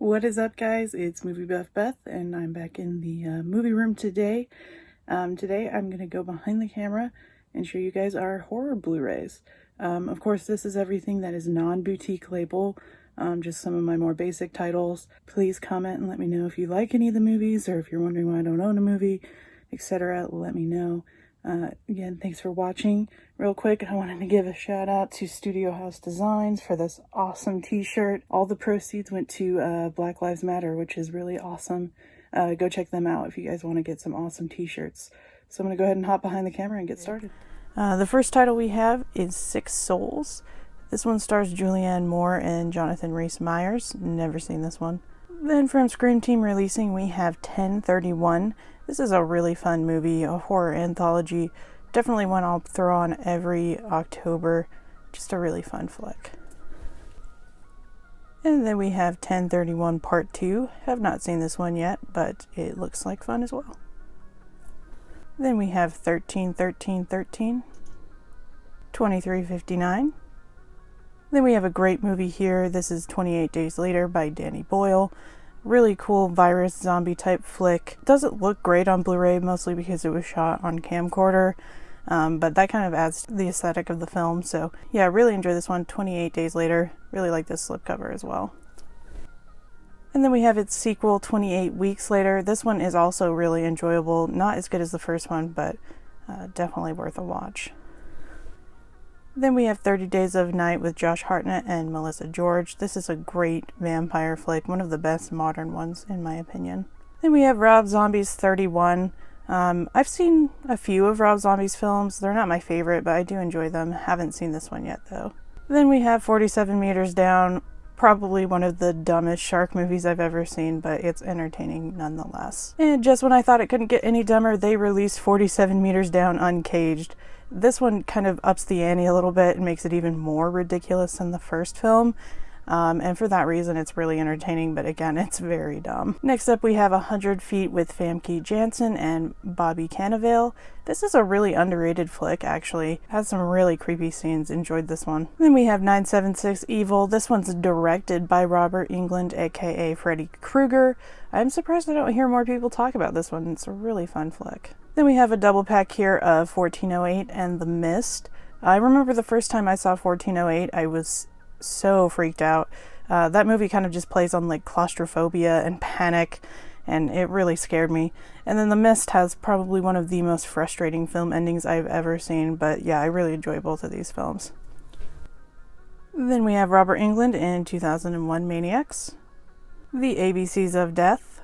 What is up, guys? It's Movie Buff Beth, and I'm back in the movie room today. Today I'm going to go behind the camera and show you guys our horror Blu-rays. Of course, this is everything that is non-boutique label, just some of my more basic titles. Please comment and let me know if you like any of the movies, or if you're wondering why I don't own a movie, etc. Let me know. Again, thanks for watching. Real quick, I wanted to give a shout out to Studio House Designs for this awesome t-shirt. All the proceeds went to Black Lives Matter, which is really awesome. Go check them out if you guys want to get some awesome t-shirts. So I'm going to go ahead and hop behind the camera and get started. The first title we have is Six Souls. This one stars Julianne Moore and Jonathan Rhys-Meyers. Never seen this one. Then from Scream Team Releasing, we have 1031. This is a really fun movie, a horror anthology. Definitely one I'll throw on every October. Just a really fun flick. And then we have 1031 Part 2. Have not seen this one yet, but it looks like fun as well. Then we have 131313, 2359. Then we have a great movie here. This is 28 Days Later by Danny Boyle. Really cool virus zombie type flick. Doesn't look great on Blu-ray, mostly because it was shot on camcorder, but that kind of adds to the aesthetic of the film. So yeah, I really enjoy this one, 28 Days Later. Really like this slipcover as well. And then we have its sequel, 28 Weeks Later. This one is also really enjoyable. Not as good as the first one, but definitely worth a watch. Then we have 30 Days of Night with Josh Hartnett and Melissa George. This is a great vampire flick, one of the best modern ones in my opinion. Then we have Rob Zombie's 31. I've seen a few of Rob Zombie's films. They're not my favorite, but I do enjoy them. Haven't seen this one yet though. Then we have 47 Meters Down. Probably one of the dumbest shark movies I've ever seen, but it's entertaining nonetheless. And just when I thought it couldn't get any dumber, they released 47 Meters Down Uncaged. This one kind of ups the ante a little bit and makes it even more ridiculous than the first film. And for that reason, it's really entertaining, but again, it's very dumb. Next up, we have 100 Feet with Famke Janssen and Bobby Cannavale. This is a really underrated flick, actually. Has some really creepy scenes. Enjoyed this one. Then we have 976 Evil. This one's directed by Robert Englund, aka Freddy Krueger. I'm surprised I don't hear more people talk about this one. It's a really fun flick. Then we have a double pack here of 1408 and The Mist. I remember the first time I saw 1408, I was so freaked out. That movie kind of just plays on like claustrophobia and panic, and it really scared me. And then The Mist has probably one of the most frustrating film endings I've ever seen, but yeah, I really enjoy both of these films. Then we have Robert Englund in 2001 Maniacs, The ABCs of Death,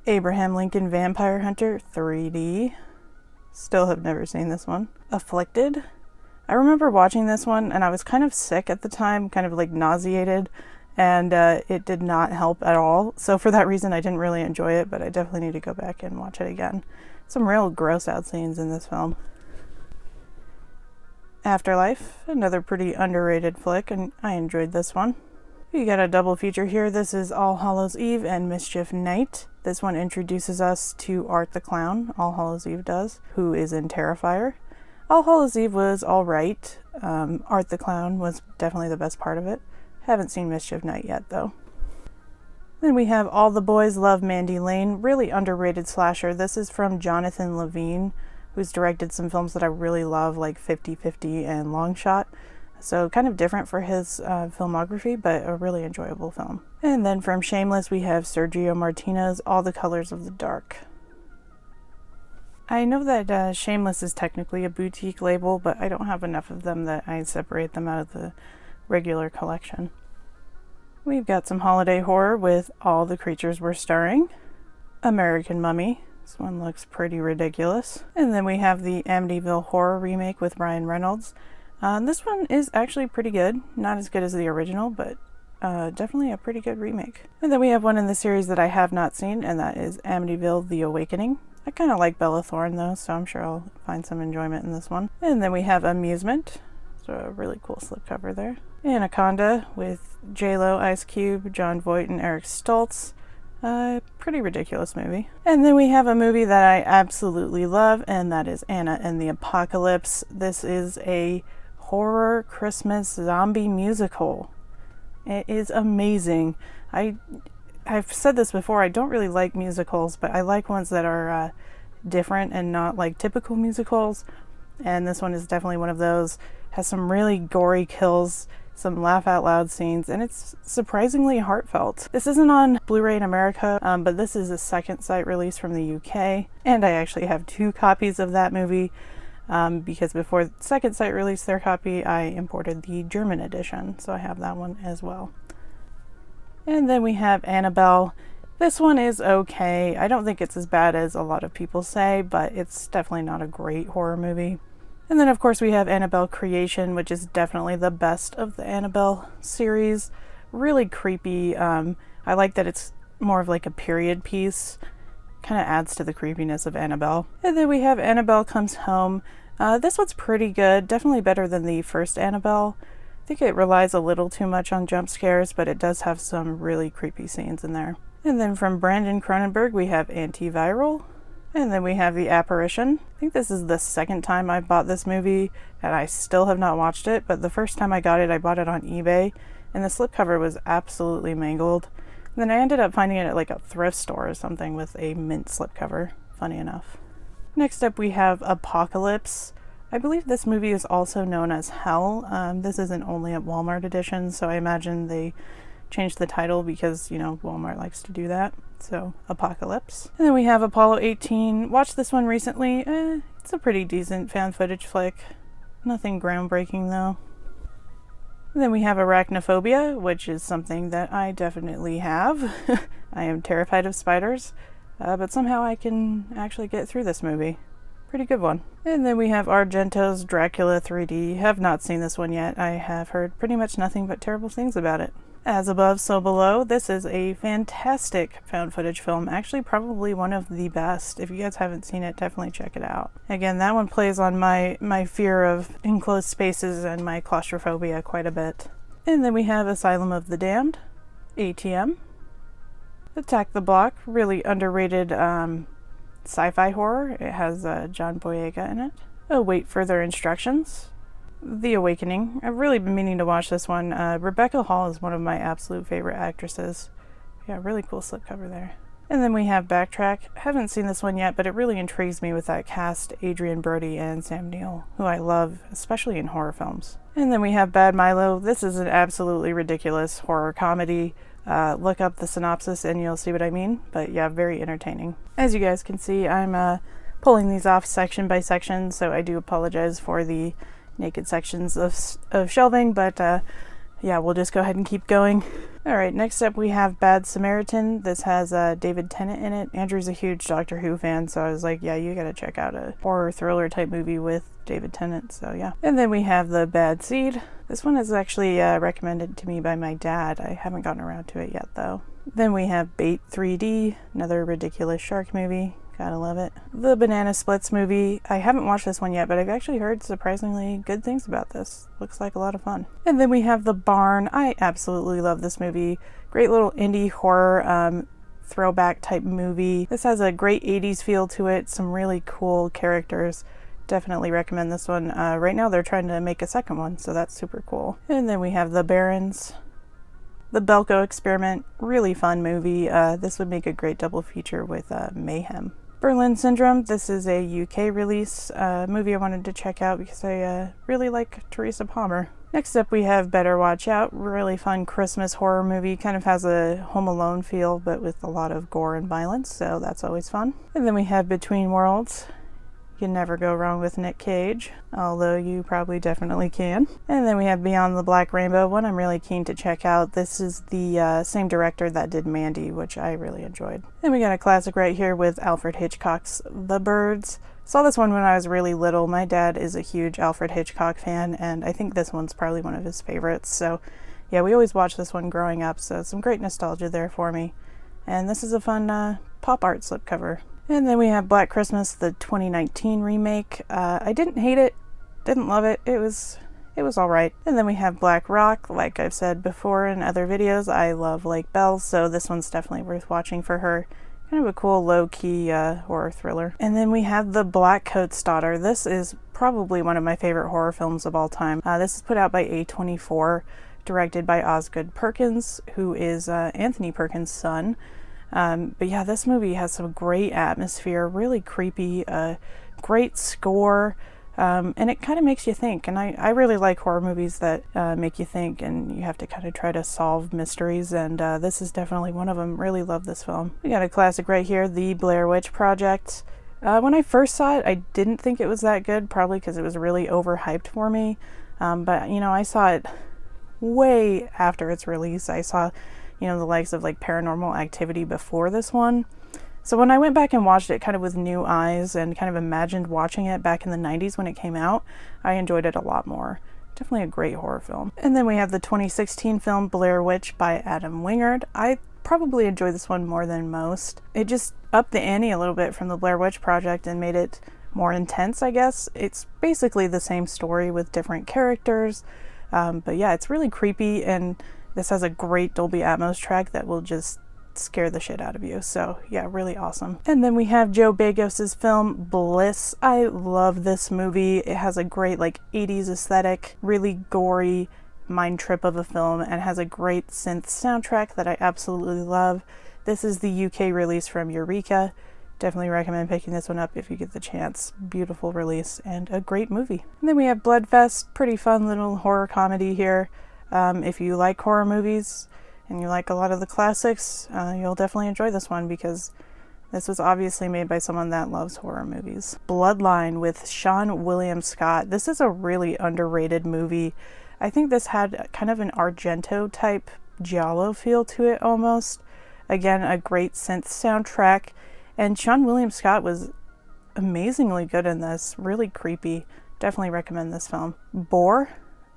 Abraham Lincoln Vampire Hunter 3D. Still have never seen this one. Afflicted. I remember watching this one and I was kind of sick at the time, kind of like nauseated, and it did not help at all. So for that reason I didn't really enjoy it, but I definitely need to go back and watch it again. Some real gross out scenes in this film. Afterlife, another pretty underrated flick, and I enjoyed this one. We got a double feature here. This is All Hallows Eve and Mischief Night. This one introduces us to Art the Clown, All Hallows Eve does, who is in Terrifier. All Hallows Eve was alright. Art the Clown was definitely the best part of it. Haven't seen Mischief Night yet though. Then we have All the Boys Love Mandy Lane, really underrated slasher. This is from Jonathan Levine, who's directed some films that I really love, like 50-50 and Long Shot. So kind of different for his filmography, but a really enjoyable film. And then from Shameless, we have Sergio Martinez, All the Colors of the Dark. I know that Shameless is technically a boutique label, but I don't have enough of them that I separate them out of the regular collection. We've got some holiday horror with All the Creatures We're Starring, American Mummy. This one looks pretty ridiculous. And then we have the Amityville Horror remake with Ryan Reynolds. This one is actually pretty good. Not as good as the original, but definitely a pretty good remake. And then we have one in the series that I have not seen, and that is Amityville The Awakening. I kind of like Bella Thorne though, so I'm sure I'll find some enjoyment in this one. And then we have Amusement. So a really cool slipcover there. Anaconda with J-Lo, Ice Cube, John Voight, and Eric Stoltz. Pretty ridiculous movie. And then we have a movie that I absolutely love, and that is Anna and the Apocalypse. This is a horror Christmas zombie musical. It is amazing. I've said this before, I don't really like musicals, but I like ones that are different and not like typical musicals, and this one is definitely one of those. Has some really gory kills, some laugh out loud scenes, and it's surprisingly heartfelt. This isn't on Blu-ray in America, but this is a second sight release from the UK, and I actually have 2 copies of that movie, because before the second sight released their copy, I imported the German edition, so I have that one as well. And then we have Annabelle. This one is okay. I don't think it's as bad as a lot of people say, but it's definitely not a great horror movie. And then of course we have Annabelle Creation, which is definitely the best of the Annabelle series. Really creepy. I like that it's more of like a period piece. Kind of adds to the creepiness of Annabelle. And then we have Annabelle Comes Home. This one's pretty good. Definitely better than the first Annabelle. I think it relies a little too much on jump scares, but it does have some really creepy scenes in there. And then from Brandon Cronenberg, we have Antiviral. And then we have The Apparition. I think this is the second time I bought this movie, and I still have not watched it, but the first time I got it, I bought it on eBay, and the slipcover was absolutely mangled. And then I ended up finding it at like a thrift store or something with a mint slipcover, funny enough. Next up we have Apocalypse. I believe this movie is also known as Hell. This isn't only at Walmart edition, so I imagine they changed the title because, you know, Walmart likes to do that. So, Apocalypse. And then we have Apollo 18. Watched this one recently. It's a pretty decent found footage flick. Nothing groundbreaking though. And then we have Arachnophobia, which is something that I definitely have. I am terrified of spiders, but somehow I can actually get through this movie. Pretty good one. And then we have Argento's Dracula 3D. Have not seen this one yet. I have heard pretty much nothing but terrible things about it. As Above, So Below. This is a fantastic found footage film. Actually, probably one of the best. If you guys haven't seen it, definitely check it out. Again, that one plays on my fear of enclosed spaces and my claustrophobia quite a bit. And then we have Asylum of the Damned, ATM. Attack the Block, really underrated sci-fi horror. It has John Boyega in it. Await Further Instructions. The Awakening. I've really been meaning to watch this one. Rebecca Hall is one of my absolute favorite actresses. Yeah, really cool slipcover there. And then we have Backtrack. Haven't seen this one yet, but it really intrigues me with that cast, Adrian Brody and Sam Neill, who I love, especially in horror films. And then we have Bad Milo. This is an absolutely ridiculous horror comedy. Look up the synopsis and you'll see what I mean. But yeah, very entertaining. As you guys can see, I'm pulling these off section by section, so I do apologize for the naked sections of shelving, but yeah, we'll just go ahead and keep going. Alright, next up we have Bad Samaritan. This has David Tennant in it. Andrew's a huge Doctor Who fan, so I was like, yeah, you gotta check out a horror thriller type movie with David Tennant, so yeah. And then we have The Bad Seed. This one is actually recommended to me by my dad. I haven't gotten around to it yet though. Then we have Bait 3D, another ridiculous shark movie. Gotta love it. The Banana Splits movie. I haven't watched this one yet, but I've actually heard surprisingly good things about this. Looks like a lot of fun. And then we have The Barn. I absolutely love this movie. Great little indie horror throwback type movie. This has a great 80s feel to it. Some really cool characters. Definitely recommend this one. Right now they're trying to make a second one, so that's super cool. And then we have The Barons. The Belko Experiment. Really fun movie. This would make a great double feature with Mayhem. Berlin Syndrome. This is a UK release movie I wanted to check out because I really like Teresa Palmer. Next up we have Better Watch Out. Really fun Christmas horror movie. Kind of has a Home Alone feel, but with a lot of gore and violence, so that's always fun. And then we have Between Worlds. You can never go wrong with Nick Cage, although you probably definitely can. And then we have Beyond the Black Rainbow, one I'm really keen to check out. This is the same director that did Mandy, which I really enjoyed. And we got a classic right here with Alfred Hitchcock's The Birds. Saw this one when I was really little. My dad is a huge Alfred Hitchcock fan, and I think this one's probably one of his favorites. So yeah, we always watched this one growing up, so some great nostalgia there for me. And this is a fun pop art slipcover. And then we have Black Christmas, the 2019 remake. I didn't hate it, didn't love it. It was alright. And then we have Black Rock. Like I've said before in other videos, I love Lake Bell, so this one's definitely worth watching for her. Kind of a cool low-key horror thriller. And then we have The Black Coat's Daughter. This is probably one of my favorite horror films of all time. This is put out by A24. directed by Osgood Perkins, who is Anthony Perkins' son. But yeah, this movie has some great atmosphere, really creepy, great score, and it kind of makes you think. And I really like horror movies that make you think and you have to kind of try to solve mysteries, and this is definitely one of them. Really love this film. We got a classic right here, The Blair Witch Project. When I first saw it, I didn't think it was that good, probably because it was really overhyped for me. But, you know, I saw it way after its release. I saw, you know, the likes of like Paranormal Activity before this one. So when I went back and watched it kind of with new eyes and kind of imagined watching it back in the 90s when it came out, I enjoyed it a lot more. Definitely a great horror film. And then we have the 2016 film Blair Witch by Adam Wingard. I probably enjoy this one more than most. It just upped the ante a little bit from the Blair Witch Project and made it more intense, I guess. It's basically the same story with different characters. But yeah, it's really creepy, and this has a great Dolby Atmos track that will just scare the shit out of you. So yeah, really awesome. And then we have Joe Begos's film Bliss. I love this movie. It has a great like 80s aesthetic, really gory mind trip of a film, and has a great synth soundtrack that I absolutely love. This is the UK release from Eureka. Definitely recommend picking this one up if you get the chance. Beautiful release and a great movie. And then we have Bloodfest, pretty fun little horror comedy here. If you like horror movies and you like a lot of the classics, you'll definitely enjoy this one because this was obviously made by someone that loves horror movies. Bloodline with Sean William Scott. This is a really underrated movie. I think this had kind of an Argento type giallo feel to it almost. Again, a great synth soundtrack. And Sean William Scott was amazingly good in this. Really creepy. Definitely recommend this film. Boar,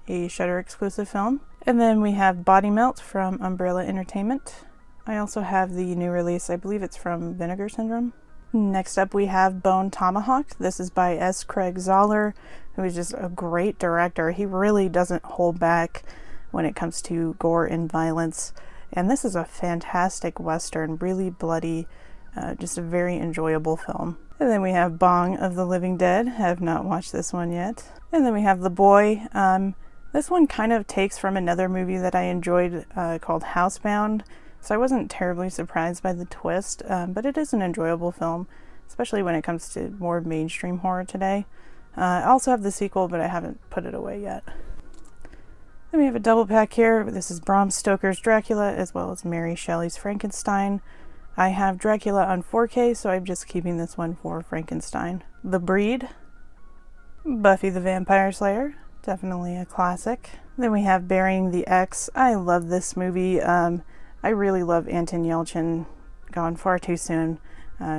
a Shudder exclusive film. And then we have Body Melt from Umbrella Entertainment. I also have the new release. I believe it's from Vinegar Syndrome. Next up we have Bone Tomahawk. This is by S. Craig Zoller, who is just a great director. He really doesn't hold back when it comes to gore and violence. And this is a fantastic Western, really bloody, just a very enjoyable film. And then we have Bong of the Living Dead. Have not watched this one yet. And then we have The Boy. This one kind of takes from another movie that I enjoyed called Housebound. So I wasn't terribly surprised by the twist, but it is an enjoyable film, especially when it comes to more mainstream horror today. I also have the sequel, but I haven't put it away yet. Then we have a double pack here. This is Bram Stoker's Dracula as well as Mary Shelley's Frankenstein. I have Dracula on 4K, so I'm just keeping this one for Frankenstein. The Breed, Buffy the Vampire Slayer, definitely a classic. Then we have Burying the X. I love this movie. I really love Anton Yelchin, gone far too soon.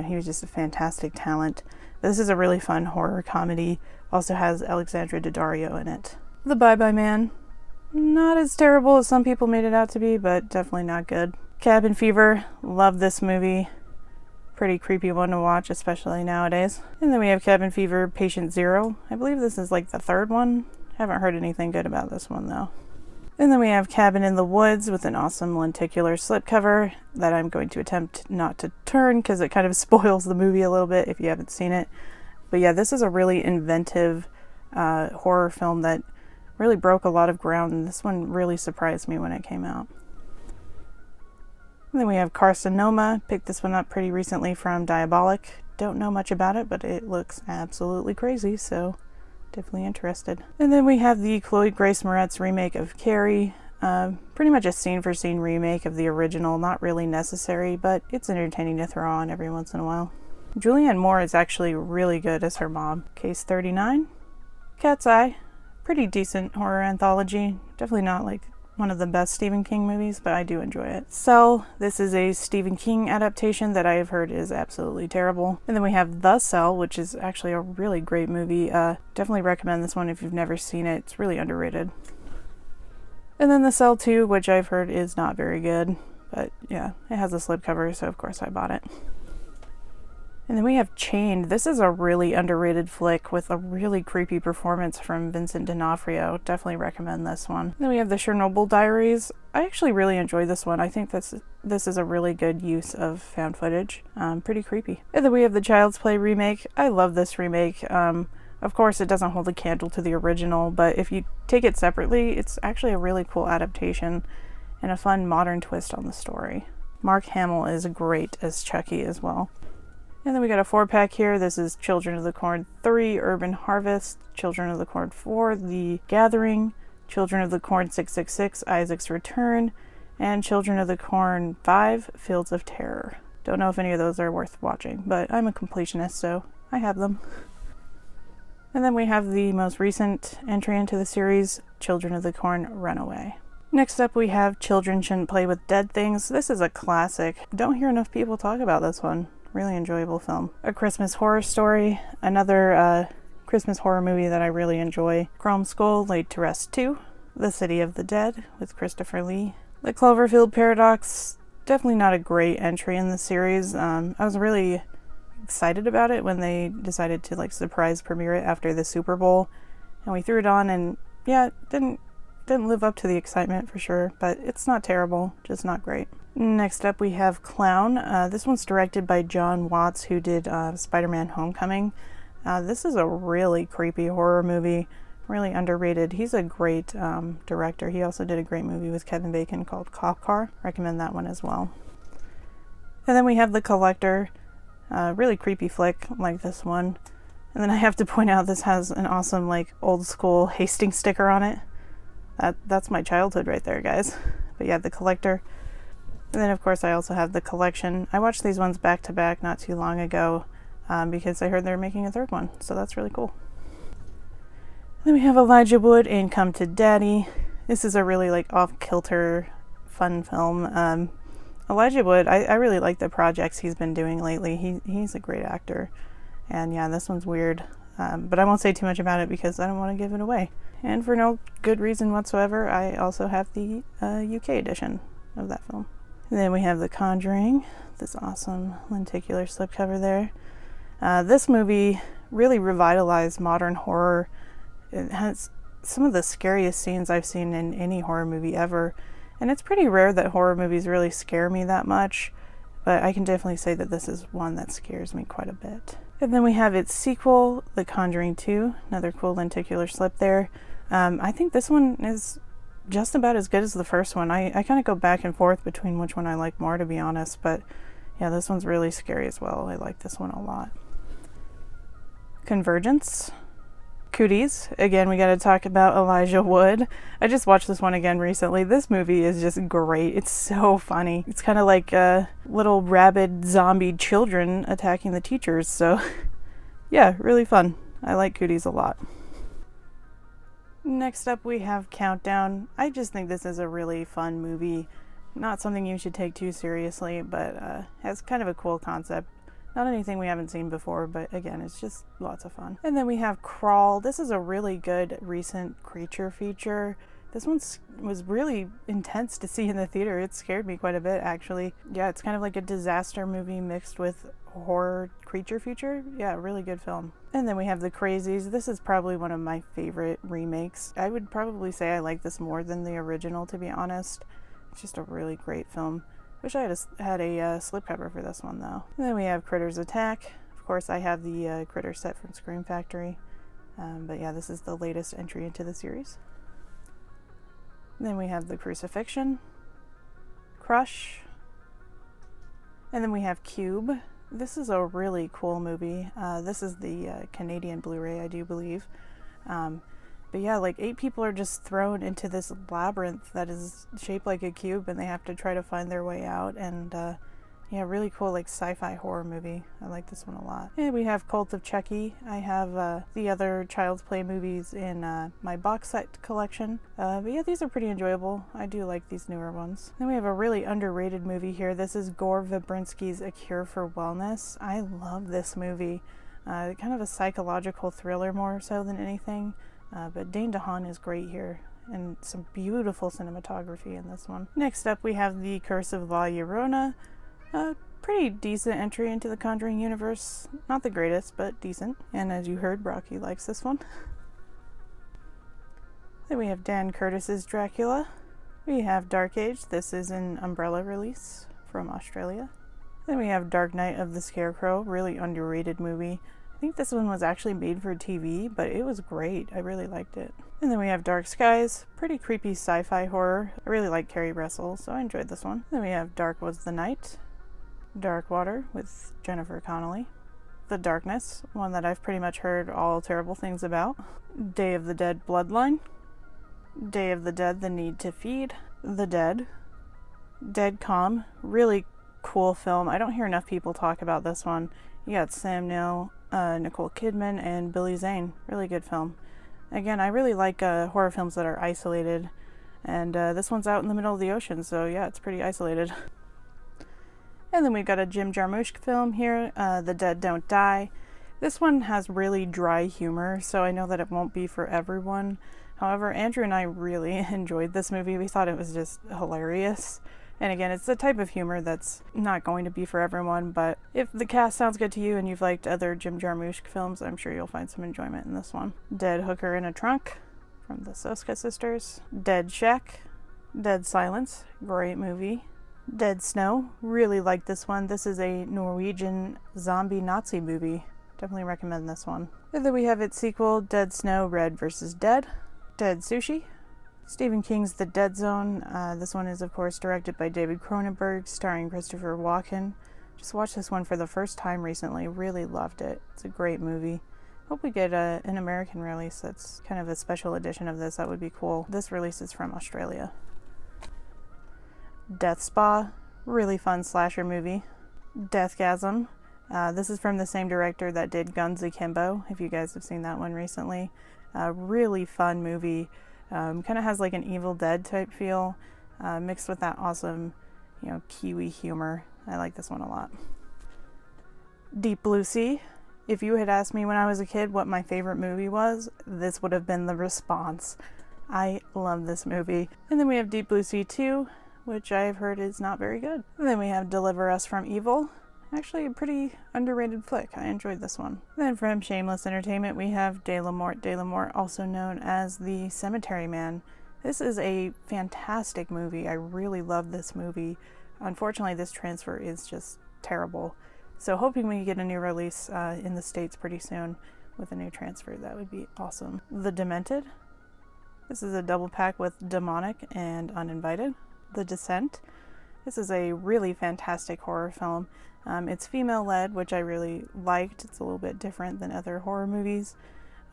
He was just a fantastic talent. This is a really fun horror comedy. Also has Alexandra Daddario in it. The Bye-Bye Man. Not as terrible as some people made it out to be, but definitely not good. Cabin Fever. Love this movie. Pretty creepy one to watch, especially nowadays. And then we have Cabin Fever Patient Zero. I believe this is like the third one. Haven't heard anything good about this one though. And then we have Cabin in the Woods with an awesome lenticular slipcover that I'm going to attempt not to turn because it kind of spoils the movie a little bit if you haven't seen it. But yeah, this is a really inventive horror film that really broke a lot of ground, and this one really surprised me when it came out. And then we have Carcinoma. Picked this one up pretty recently from Diabolic. Don't know much about it, but it looks absolutely crazy, so definitely interested. And then we have the Chloe Grace Moretz remake of Carrie. Pretty much a scene-for-scene remake of the original. Not really necessary, but it's entertaining to throw on every once in a while. Julianne Moore is actually really good as her mom. Case 39. Cat's Eye. Pretty decent horror anthology. Definitely not like one of the best Stephen King movies, but I do enjoy it. Cell. This is a Stephen King adaptation that I have heard is absolutely terrible. And then we have The Cell, which is actually a really great movie. Definitely recommend this one if you've never seen it. It's really underrated. And then The Cell 2, which I've heard is not very good, but yeah, it has a slipcover, so of course I bought it. And then we have Chained. This is a really underrated flick with a really creepy performance from Vincent D'Onofrio. Definitely recommend this one. Then we have the Chernobyl Diaries. I actually really enjoy this one. I think this is a really good use of found footage. Pretty creepy. And then we have the Child's Play remake. I love this remake. I Of course, it doesn't hold a candle to the original, but if you take it separately, it's actually a really cool adaptation and a fun modern twist on the story. Mark Hamill is great as Chucky as well. And then we got a 4-pack here. This is Children of the Corn 3, Urban Harvest, Children of the Corn 4, The Gathering, Children of the Corn 666, Isaac's Return, and Children of the Corn 5, Fields of Terror. Don't know if any of those are worth watching, but I'm a completionist, so I have them. And then we have the most recent entry into the series, Children of the Corn Runaway. Next up we have Children Shouldn't Play with Dead Things. This is a classic. Don't hear enough people talk about this one. Really enjoyable film. A Christmas Horror Story, another Christmas horror movie that I really enjoy. Chrome Skull, Laid to Rest 2, The City of the Dead with Christopher Lee. The Cloverfield Paradox, definitely not a great entry in the series. I was really excited about it when they decided to surprise premiere it after the Super Bowl, and we threw it on, and yeah, it didn't live up to the excitement for sure, but it's not terrible, just not great. Next up we have Clown. This one's directed by John Watts, who did Spider-Man Homecoming. This is a really creepy horror movie, really underrated. He's a great director. He also did a great movie with Kevin Bacon called Cop Car. Recommend that one as well. And then we have The Collector. Really creepy flick like this one. And then I have to point out this has an awesome old school Hastings sticker on it. That's my childhood right there, guys. But yeah, The Collector. And then of course I also have The Collection. I watched these ones back to back not too long ago because I heard they're making a third one, so that's really cool. Then we have Elijah Wood in Come to Daddy. This is a really off-kilter fun film. Elijah Wood, I really like the projects he's been doing lately. He's a great actor. And yeah, this one's weird. But I won't say too much about it because I don't want to give it away. And for no good reason whatsoever, I also have the UK edition of that film. And then we have The Conjuring, this awesome lenticular slipcover there. This movie really revitalized modern horror. It has some of the scariest scenes I've seen in any horror movie ever. And it's pretty rare that horror movies really scare me that much, but I can definitely say that this is one that scares me quite a bit. And then we have its sequel, The Conjuring 2, another cool lenticular slip there. I think this one is just about as good as the first one. I kind of go back and forth between which one I like more, to be honest, but yeah, this one's really scary as well. I like this one a lot. Convergence. Cooties. Again, we got to talk about Elijah Wood. I just watched this one again recently. This movie is just great. It's so funny. It's kind of like little rabid zombie children attacking the teachers. So yeah, really fun. I like Cooties a lot. Next up we have Countdown. I just think this is a really fun movie. Not something you should take too seriously, but has kind of a cool concept. Not anything we haven't seen before, but again, it's just lots of fun. And then we have Crawl. This is a really good recent creature feature. This one was really intense to see in the theater. It scared me quite a bit, actually. Yeah, it's kind of like a disaster movie mixed with horror creature feature. Yeah, really good film. And then we have The Crazies. This is probably one of my favorite remakes. I would probably say I like this more than the original, to be honest. It's just a really great film. Wish I had a slipcover for this one, though. And then we have Critters Attack. Of course, I have the Critter set from Scream Factory. But yeah, this is the latest entry into the series. And then we have The Crucifixion, Crush, and then we have Cube. This is a really cool movie. This is the Canadian Blu-ray, I do believe. But yeah, 8 people are just thrown into this labyrinth that is shaped like a cube, and they have to try to find their way out. And yeah, really cool sci-fi horror movie. I like this one a lot. And we have Cult of Chucky. I have the other Child's Play movies in my box set collection. But yeah, these are pretty enjoyable. I do like these newer ones. Then we have a really underrated movie here. This is Gore Verbinski's A Cure for Wellness. I love this movie. Kind of a psychological thriller more so than anything. But Dane DeHaan is great here, and some beautiful cinematography in this one. Next up, we have The Curse of La Llorona. A pretty decent entry into the Conjuring universe. Not the greatest, but decent. And as you heard, Brocky likes this one. Then we have Dan Curtis's Dracula. We have Dark Age. This is an Umbrella release from Australia. Then we have Dark Knight of the Scarecrow. Really underrated movie. I think this one was actually made for TV, but it was great. I really liked it. And then we have Dark Skies, pretty creepy sci-fi horror. I really like Carrie Russell, so I enjoyed this one. Then we have Dark Was the Night, Dark Water with Jennifer Connelly, The Darkness, one that I've pretty much heard all terrible things about, Day of the Dead Bloodline, Day of the Dead The Need to Feed, The Dead, Dead Calm, really cool film. I don't hear enough people talk about this one. You got Sam Neill, Nicole Kidman, and Billy Zane. Really good film. Again, I really like horror films that are isolated, and this one's out in the middle of the ocean, so yeah, it's pretty isolated. And then we've got a Jim Jarmusch film here, The Dead Don't Die. This one has really dry humor, so I know that it won't be for everyone. However, Andrew and I really enjoyed this movie. We thought it was just hilarious. And again, it's the type of humor that's not going to be for everyone, but if the cast sounds good to you and you've liked other Jim Jarmusch films, I'm sure you'll find some enjoyment in this one. Dead Hooker in a Trunk from the Soska sisters. Dead Shack, Dead Silence, great movie. Dead Snow, really like this one. This is a Norwegian zombie Nazi movie. Definitely recommend this one. And then we have its sequel, Dead Snow, Red vs. Dead. Dead Sushi, Stephen King's The Dead Zone. This one is, of course, directed by David Cronenberg, starring Christopher Walken. Just watched this one for the first time recently. Really loved it. It's a great movie. Hope we get an American release that's kind of a special edition of this. That would be cool. This release is from Australia. Death Spa, really fun slasher movie. Deathgasm. This is from the same director that did Guns Akimbo, if you guys have seen that one recently. Really fun movie. Kind of has like an Evil Dead type feel, mixed with that awesome, Kiwi humor. I like this one a lot. Deep Blue Sea. If you had asked me when I was a kid what my favorite movie was, this would have been the response. I love this movie. And then we have Deep Blue Sea 2, which I've heard is not very good. And then we have Deliver Us from Evil. Actually a pretty underrated flick. I enjoyed this one. Then from Shameless Entertainment we have De La Mort, also known as The Cemetery Man. This is a fantastic movie. I really love this movie. Unfortunately, this transfer is just terrible. So hoping we get a new release in the States pretty soon with a new transfer. That would be awesome. The Demented. This is a double pack with Demonic and Uninvited. The Descent. This is a really fantastic horror film. It's female-led, which I really liked. It's a little bit different than other horror movies.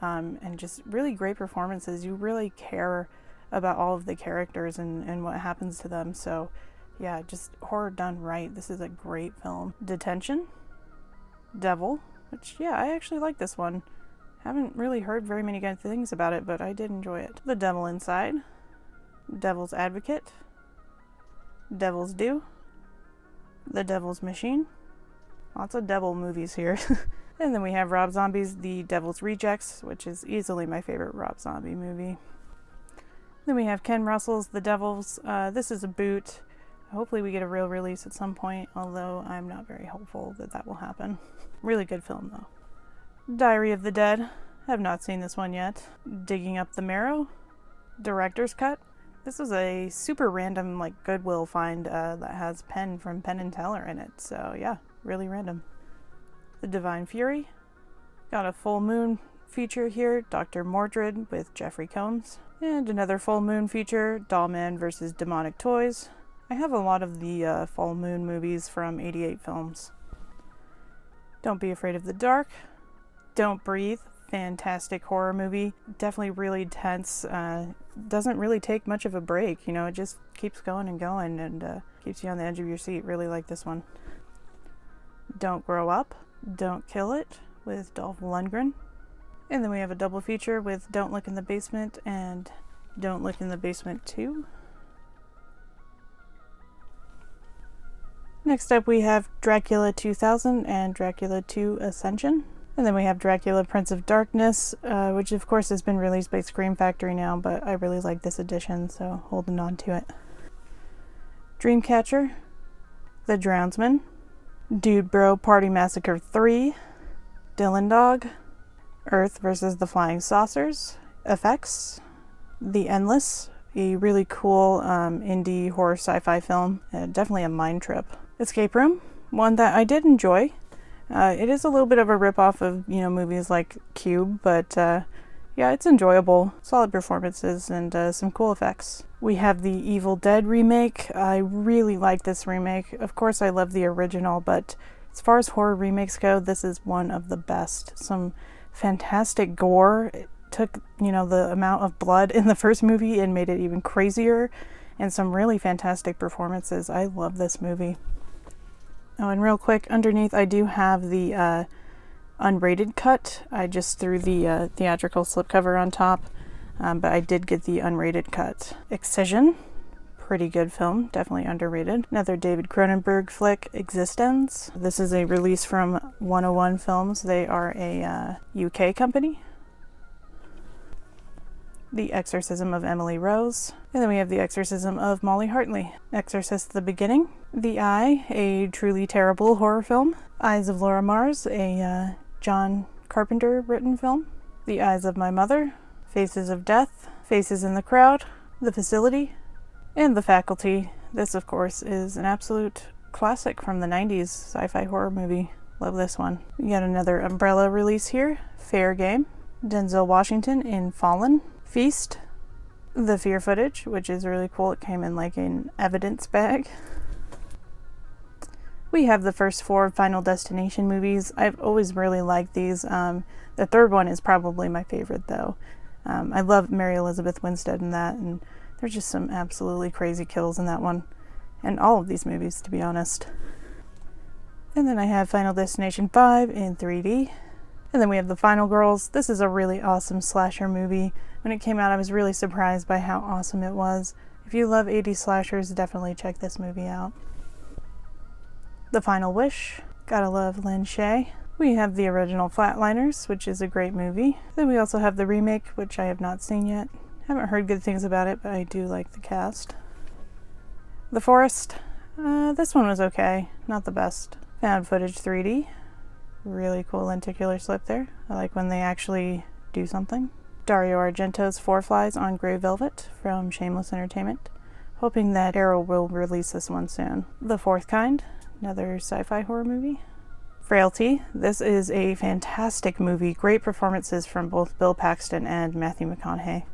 And just really great performances. You really care about all of the characters and what happens to them. So yeah, just horror done right. This is a great film. Detention. Devil, which yeah, I actually like this one. Haven't really heard very many good things about it, but I did enjoy it. The Devil Inside. Devil's Advocate. Devil's Due. The Devil's Machine. Lots of devil movies here. And then we have Rob Zombie's The Devil's Rejects, which is easily my favorite Rob Zombie movie. Then we have Ken Russell's The Devils. This is a boot. Hopefully we get a real release at some point, although I'm not very hopeful that that will happen. Really good film though. Diary of the Dead. Have not seen this one yet. Digging Up the Marrow. Director's Cut. This was a super random Goodwill find that has Penn from Penn and Teller in it. So yeah, really random. The Divine Fury. Got a full moon feature here, Dr. Mordred with Jeffrey Combs. And another full moon feature, Dollman vs. Demonic Toys. I have a lot of the full moon movies from 88 Films. Don't Be Afraid of the Dark. Don't Breathe. Fantastic horror movie. Definitely really tense. Doesn't really take much of a break. It just keeps going and going and keeps you on the edge of your seat. Really like this one. Don't Grow Up. Don't Kill It with Dolph Lundgren. And then we have a double feature with Don't Look in the Basement and Don't Look in the Basement 2. Next up we have Dracula 2000 and Dracula 2 Ascension. And then we have Dracula Prince of Darkness, which of course has been released by Scream Factory now, but I really like this edition, so holding on to it. Dreamcatcher, The Drownsman, Dude Bro Party Massacre 3, Dylan Dog, Earth vs. the Flying Saucers, Effects, The Endless, a really cool indie horror sci-fi film, definitely a mind trip. Escape Room, one that I did enjoy. It is a little bit of a ripoff of, movies like Cube, but yeah, it's enjoyable. Solid performances and some cool effects. We have the Evil Dead remake. I really like this remake. Of course, I love the original, but as far as horror remakes go, this is one of the best. Some fantastic gore. It took, the amount of blood in the first movie and made it even crazier, and some really fantastic performances. I love this movie. Oh, and real quick, underneath I do have the unrated cut. I just threw the theatrical slipcover on top, but I did get the unrated cut. Excision, pretty good film, definitely underrated. Another David Cronenberg flick, Existence. This is a release from 101 Films. They are a UK company. The Exorcism of Emily Rose. And then we have The Exorcism of Molly Hartley. Exorcist: The Beginning. The Eye, a truly terrible horror film. Eyes of Laura Mars, a John Carpenter written film. The Eyes of My Mother. Faces of Death. Faces in the Crowd. The Facility. And The Faculty. This, of course, is an absolute classic from the 90s sci-fi horror movie. Love this one. We got another Umbrella release here. Fair Game. Denzel Washington in Fallen. Feast. The Fear footage, which is really cool. It came in like an evidence bag. We have the first 4 Final Destination movies. I've always really liked these. The third one is probably my favorite, though. I love Mary Elizabeth Winstead in that, and there's just some absolutely crazy kills in that one. And all of these movies, to be honest. And then I have Final Destination 5 in 3D. And then we have The Final Girls. This is a really awesome slasher movie. When it came out, I was really surprised by how awesome it was. If you love 80s slashers, definitely check this movie out. The Final Wish. Gotta love Lynn Shay. We have the original Flatliners, which is a great movie. Then we also have the remake, which I have not seen yet. Haven't heard good things about it, but I do like the cast. The Forest. This one was okay. Not the best. Found footage 3D. Really cool lenticular slip there. I like when they actually do something. Dario Argento's Four Flies on Grey Velvet from Shameless Entertainment. Hoping that Arrow will release this one soon. The Fourth Kind, another sci-fi horror movie. Frailty, this is a fantastic movie. Great performances from both Bill Paxton and Matthew McConaughey.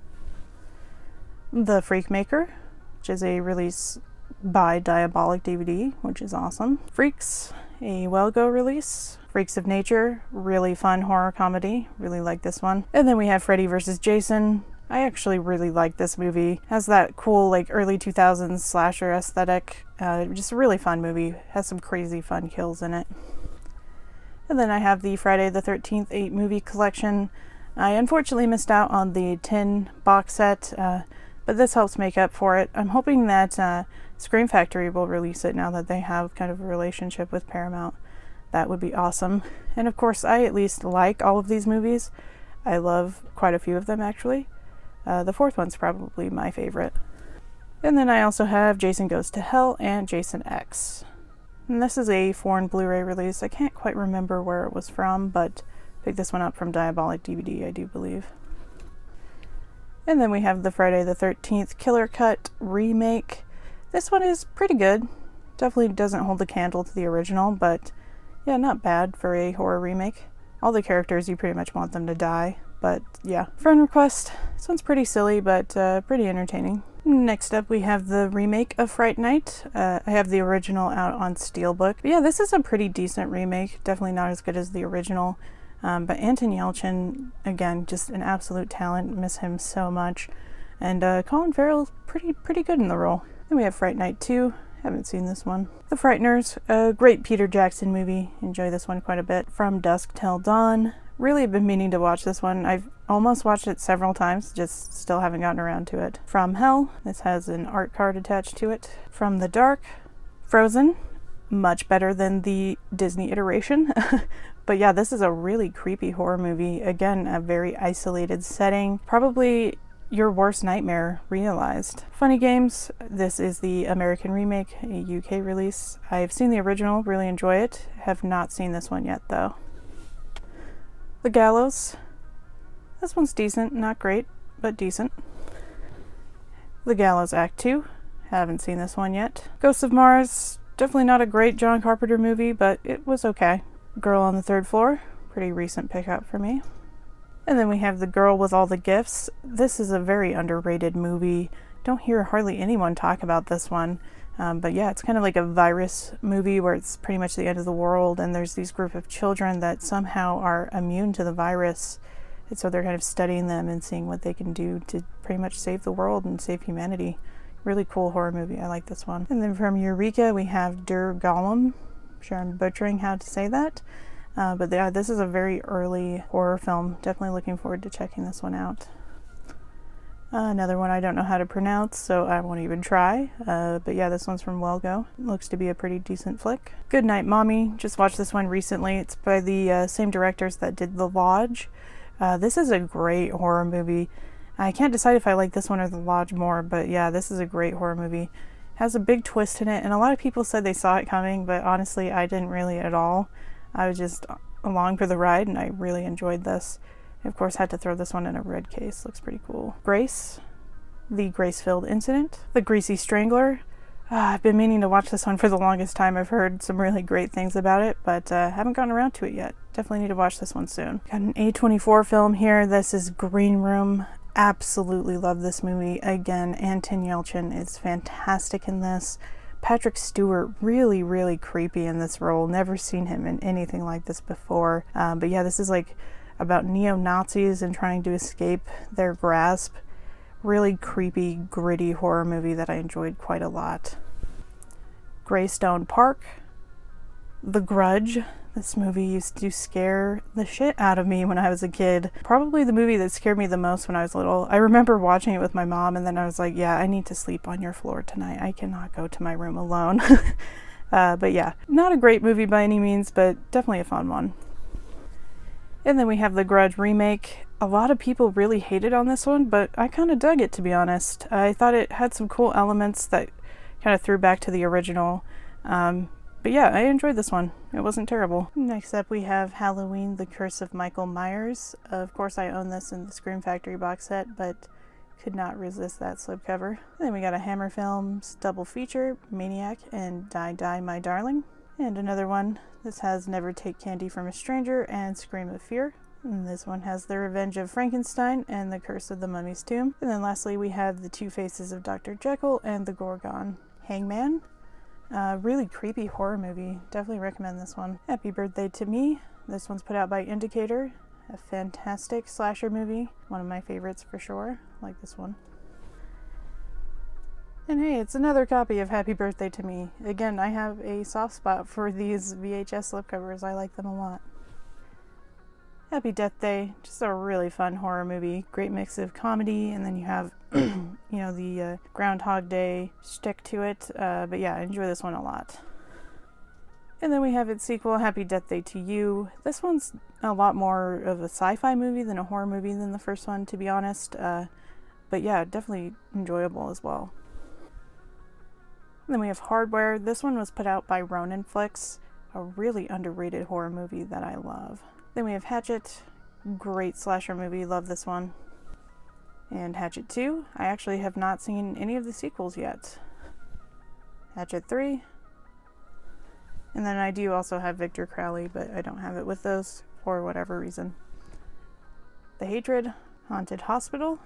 The Freakmaker, which is a release by Diabolic DVD, which is awesome. Freaks, a Well-Go release. Freaks of Nature, really fun horror comedy. Really like this one. And then we have Freddy vs. Jason. I actually really like this movie. Has that cool like early 2000s slasher aesthetic. Just a really fun movie. Has some crazy fun kills in it. And then I have the Friday the 13th 8 movie collection. I unfortunately missed out on the 10 box set, but this helps make up for it. I'm hoping that Scream Factory will release it now that they have kind of a relationship with Paramount. That would be awesome. And of course, I at least like all of these movies. I love quite a few of them, actually. The fourth one's probably my favorite. And then I also have Jason Goes to Hell and Jason X. And this is a foreign Blu-ray release. I can't quite remember where it was from, but picked this one up from Diabolic DVD, I do believe. And then we have the Friday the 13th Killer Cut remake. This one is pretty good. Definitely doesn't hold a candle to the original, but yeah, not bad for a horror remake. All the characters, you pretty much want them to die, but yeah. Friend request. This one's pretty silly, but pretty entertaining. Next up, we have the remake of Fright Night. I have the original out on Steelbook. But yeah, this is a pretty decent remake. Definitely not as good as the original. But Anton Yelchin, again, just an absolute talent. Miss him so much. And Colin Farrell's pretty good in the role. Then we have Fright Night 2. Haven't seen this one. The Frighteners, a great Peter Jackson movie. Enjoy this one quite a bit. From Dusk Till Dawn. Really been meaning to watch this one. I've almost watched it several times, just still haven't gotten around to it. From Hell. This has an art card attached to it. From the Dark. Frozen. Much better than the Disney iteration. But yeah, this is a really creepy horror movie. Again, a very isolated setting. Probably your worst nightmare realized. Funny Games. This is the American remake, a UK release. I've seen the original, really enjoy it. Have not seen this one yet though. The Gallows. This one's decent, not great, but decent. The Gallows Act 2. Haven't seen this one yet. Ghosts of Mars. Definitely not a great John Carpenter movie, but it was okay. Girl on the Third Floor, pretty recent pickup for me. And then we have The Girl with All the Gifts. This is a very underrated movie. Don't hear hardly anyone talk about this one. But yeah, it's kind of like a virus movie where it's pretty much the end of the world, and there's these group of children that somehow are immune to the virus. And so they're kind of studying them and seeing what they can do to pretty much save the world and save humanity. Really cool horror movie. I like this one. And then from Eureka, we have Der Golem. I'm sure I'm butchering how to say that. But yeah, this is a very early horror film. Definitely looking forward to checking this one out. Another one I don't know how to pronounce, so I won't even try. But yeah, this one's from Welgo. Looks to be a pretty decent flick. Good Night Mommy. Just watched this one recently. It's by the same directors that did The Lodge. This is a great horror movie. I can't decide if I like this one or The Lodge more, but yeah, this is a great horror movie. Has a big twist in it, and a lot of people said they saw it coming, but honestly, I didn't really at all. I was just along for the ride, and I really enjoyed this. Of course, had to throw this one in a red case. Looks pretty cool. Grace, The Grace-Filled Incident, The Greasy Strangler. I've been meaning to watch this one for the longest time. I've heard some really great things about it, but haven't gotten around to it yet. Definitely need to watch this one soon. Got an A24 film here. This is Green Room. Absolutely love this movie. Again, Anton Yelchin is fantastic in this. Patrick Stewart, really, really creepy in this role. Never seen him in anything like this before. But yeah, this is like about neo-Nazis and trying to escape their grasp. Really creepy, gritty horror movie that I enjoyed quite a lot. Greystone Park, The Grudge. This movie used to scare the shit out of me when I was a kid. Probably the movie that scared me the most when I was little. I remember watching it with my mom, and then I was like, yeah, I need to sleep on your floor tonight. I cannot go to my room alone. But yeah, not a great movie by any means, but definitely a fun one. And then we have The Grudge remake. A lot of people really hated on this one, but I kind of dug it, to be honest. I thought it had some cool elements that kind of threw back to the original. But yeah, I enjoyed this one. It wasn't terrible. Next up we have Halloween, The Curse of Michael Myers. Of course I own this in the Scream Factory box set, but could not resist that slipcover. Then we got a Hammer Films double feature, Maniac and Die Die My Darling. And another one. This has Never Take Candy from a Stranger and Scream of Fear. And this one has The Revenge of Frankenstein and The Curse of the Mummy's Tomb. And then lastly we have The Two Faces of Dr. Jekyll and The Gorgon. Hangman. Really creepy horror movie. Definitely recommend this one. Happy Birthday to Me. This one's put out by Indicator. A fantastic slasher movie. One of my favorites for sure. Like this one. And hey, it's another copy of Happy Birthday to Me. Again, I have a soft spot for these VHS slipcovers. I like them a lot. Happy Death Day. Just a really fun horror movie. Great mix of comedy, and then you have the Groundhog Day shtick to it. But yeah, I enjoy this one a lot. And then we have its sequel, Happy Death Day to You. This one's a lot more of a sci-fi movie than a horror movie than the first one, to be honest. But yeah, definitely enjoyable as well. And then we have Hardware. This one was put out by Ronin Flicks, a really underrated horror movie that I love. Then we have Hatchet. Great slasher movie. Love this one. And Hatchet 2. I actually have not seen any of the sequels yet. Hatchet 3. And then I do also have Victor Crowley, but I don't have it with those for whatever reason. The Hatred. Haunted Hospital.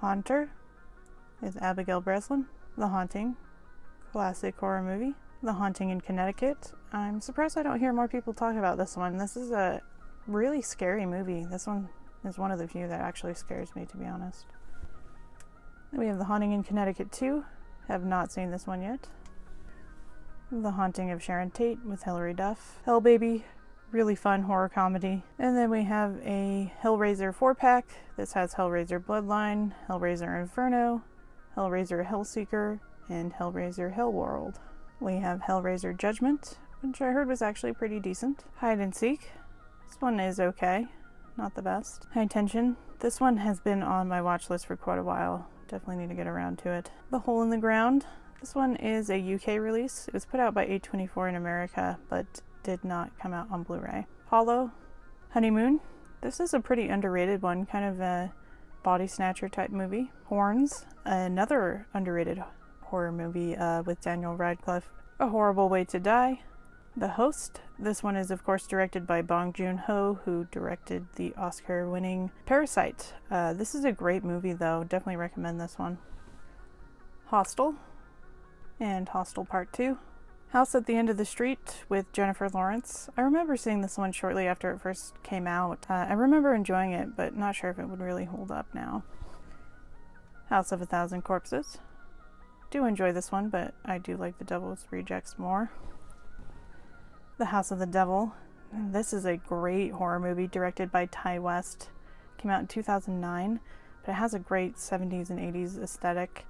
Haunter is Abigail Breslin. The Haunting. Classic horror movie. The Haunting in Connecticut. I'm surprised I don't hear more people talk about this one. This is a really scary movie. This one is one of the few that actually scares me, to be honest. Then we have The Haunting in Connecticut 2. Have not seen this one yet. The Haunting of Sharon Tate with Hilary Duff. Hell Baby. Really fun horror comedy. And then we have a Hellraiser 4-pack. This has Hellraiser Bloodline, Hellraiser Inferno, Hellraiser Hellseeker, and Hellraiser Hellworld. We have Hellraiser Judgment, which I heard was actually pretty decent. Hide and Seek. This one is okay. Not the best. High Tension. This one has been on my watch list for quite a while. Definitely need to get around to it. The Hole in the Ground. This one is a UK release. It was put out by A24 in America, but did not come out on Blu-ray. Hollow. Honeymoon. This is a pretty underrated one, kind of a body snatcher type movie. Horns. Another underrated horror movie with Daniel Radcliffe. A Horrible Way to Die. The Host. This one is, of course, directed by Bong Joon-ho, who directed the Oscar-winning Parasite. This is a great movie, though. Definitely recommend this one. Hostel and Hostel Part 2. House at the End of the Street with Jennifer Lawrence. I remember seeing this one shortly after it first came out. I remember enjoying it, but not sure if it would really hold up now. House of a Thousand Corpses. Do enjoy this one, but I do like The Devil's Rejects more. The House of the Devil. This is a great horror movie directed by Ty West. Came out in 2009, but it has a great 70s and 80s aesthetic.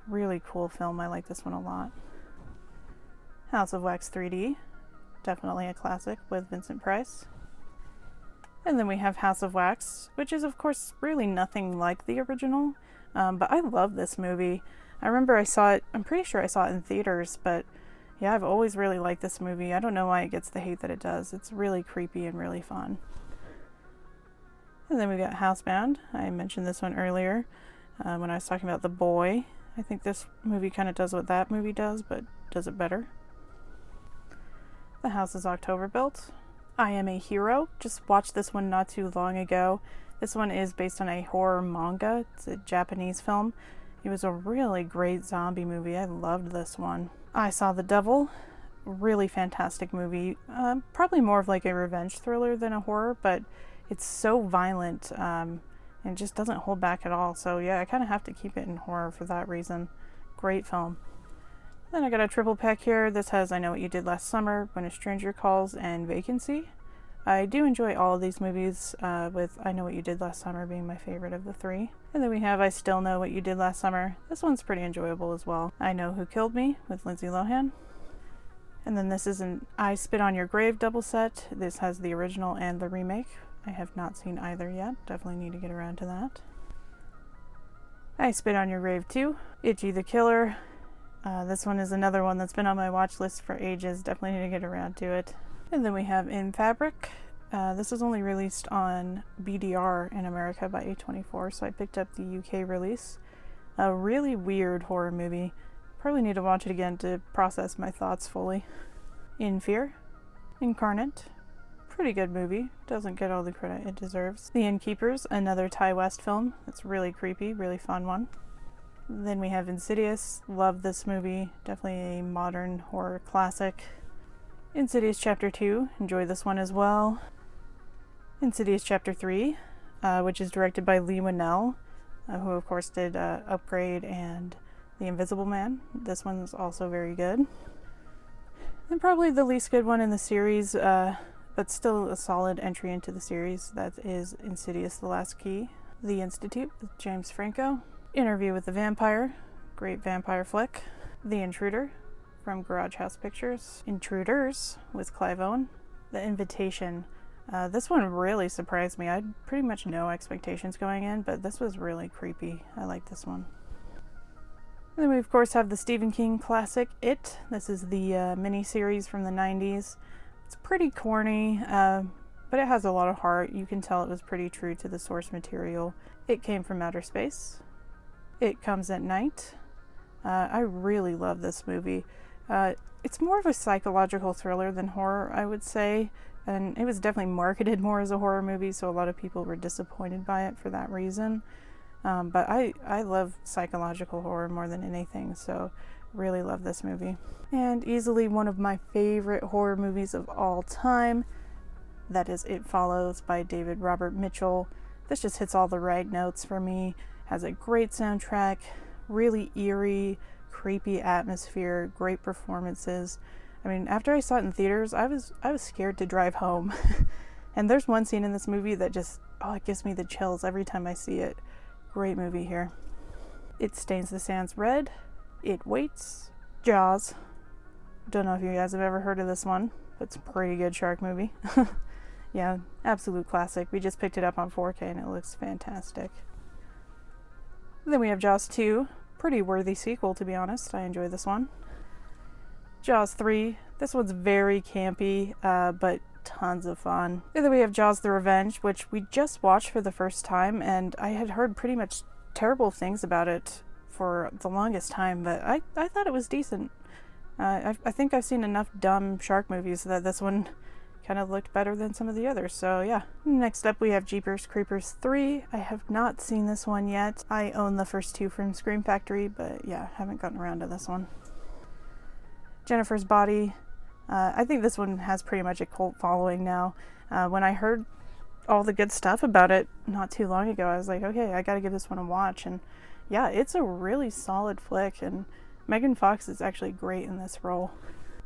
Really cool film. I like this one a lot. House of Wax 3D. Definitely a classic with Vincent Price. And then we have House of Wax, which is, of course, really nothing like the original. But I love this movie. I remember I saw it, I'm pretty sure I saw it in theaters, but yeah, I've always really liked this movie. I don't know why it gets the hate that it does. It's really creepy and really fun. And then we got Housebound. I mentioned this one earlier when I was talking about The Boy. I think this movie kind of does what that movie does, but does it better. The House is October Built. I Am a Hero. Just watched this one not too long ago. This one is based on a horror manga. It's a Japanese film. It was a really great zombie movie. I loved this one. I Saw the Devil. Really fantastic movie. Probably more of like a revenge thriller than a horror, but it's so violent and just doesn't hold back at all. So yeah, I kind of have to keep it in horror for that reason. Great film. Then I got a triple pack here. This has I Know What You Did Last Summer, When a Stranger Calls, and Vacancy. I do enjoy all of these movies, with I Know What You Did Last Summer being my favorite of the three. And then we have I Still Know What You Did Last Summer. This one's pretty enjoyable as well. I Know Who Killed Me with Lindsay Lohan. And then this is an I Spit on Your Grave double set. This has the original and the remake. I have not seen either yet. Definitely need to get around to that. I Spit on Your Grave 2. Itchy the Killer. This one is another one that's been on my watch list for ages. Definitely need to get around to it. And then we have In Fabric. This was only released on BDR in America by A24, so I picked up the UK release. A really weird horror movie. Probably need to watch it again to process my thoughts fully. In Fear. Incarnate. Pretty good movie. Doesn't get all the credit it deserves. The Innkeepers, another Ty West film. It's really creepy, really fun one. Then we have Insidious. Love this movie. Definitely a modern horror classic. Insidious Chapter 2. Enjoy this one as well. Insidious Chapter 3, which is directed by Lee Winnell, who of course did Upgrade and The Invisible Man. This one's also very good. And probably the least good one in the series, but still a solid entry into the series. That is Insidious: The Last Key. The Institute with James Franco. Interview with the Vampire, great vampire flick. The Intruder from Garage House Pictures. Intruders with Clive Owen. The Invitation. This one really surprised me. I had pretty much no expectations going in, but this was really creepy. I like this one. And then we of course have the Stephen King classic, It. This is the mini-series from the 90s. It's pretty corny, but it has a lot of heart. You can tell it was pretty true to the source material. It Came from Outer Space. It Comes at Night. I really love this movie. It's more of a psychological thriller than horror, I would say, and it was definitely marketed more as a horror movie, so a lot of people were disappointed by it for that reason. But I love psychological horror more than anything, so really love this movie. And easily one of my favorite horror movies of all time, that is It Follows by David Robert Mitchell. This just hits all the right notes for me. Has a great soundtrack, really eerie, creepy atmosphere, great performances. I mean, after I saw it in theaters, I was scared to drive home. And there's one scene in this movie that just, it gives me the chills every time I see it. Great movie here. It Stains the Sands Red. It Waits. Jaws. Don't know if you guys have ever heard of this one, but it's a pretty good shark movie. Yeah, absolute classic. We just picked it up on 4K and it looks fantastic. Then we have Jaws 2. Pretty worthy sequel, to be honest. I enjoy this one. Jaws 3. This one's very campy, but tons of fun. And then we have Jaws the Revenge, which we just watched for the first time, and I had heard pretty much terrible things about it for the longest time, but I thought it was decent. I think I've seen enough dumb shark movies that this one kind of looked better than some of the others, so yeah. Next up we have Jeepers Creepers 3. I have not seen this one yet. I own the first two from Scream Factory, but yeah, haven't gotten around to this one. Jennifer's Body. I think this one has pretty much a cult following now. When I heard all the good stuff about it not too long ago, I was like, okay, I gotta give this one a watch, and yeah, it's a really solid flick, and Megan Fox is actually great in this role.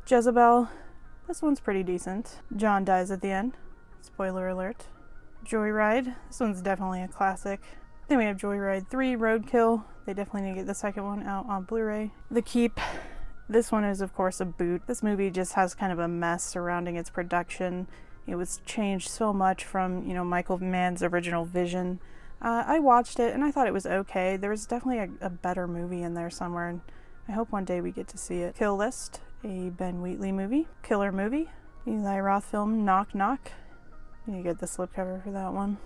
Jezebel. This one's pretty decent. John dies at the end. Spoiler alert. Joyride. This one's definitely a classic. Then we have Joyride 3, Roadkill. They definitely need to get the second one out on Blu-ray. The Keep. This one is, of course, a boot. This movie just has kind of a mess surrounding its production. It was changed so much from, Michael Mann's original vision. I watched it and I thought it was okay. There was definitely a better movie in there somewhere, and I hope one day we get to see it. Kill List, a Ben Wheatley movie. Killer Movie, Eli Roth film, Knock Knock. You get the slipcover for that one.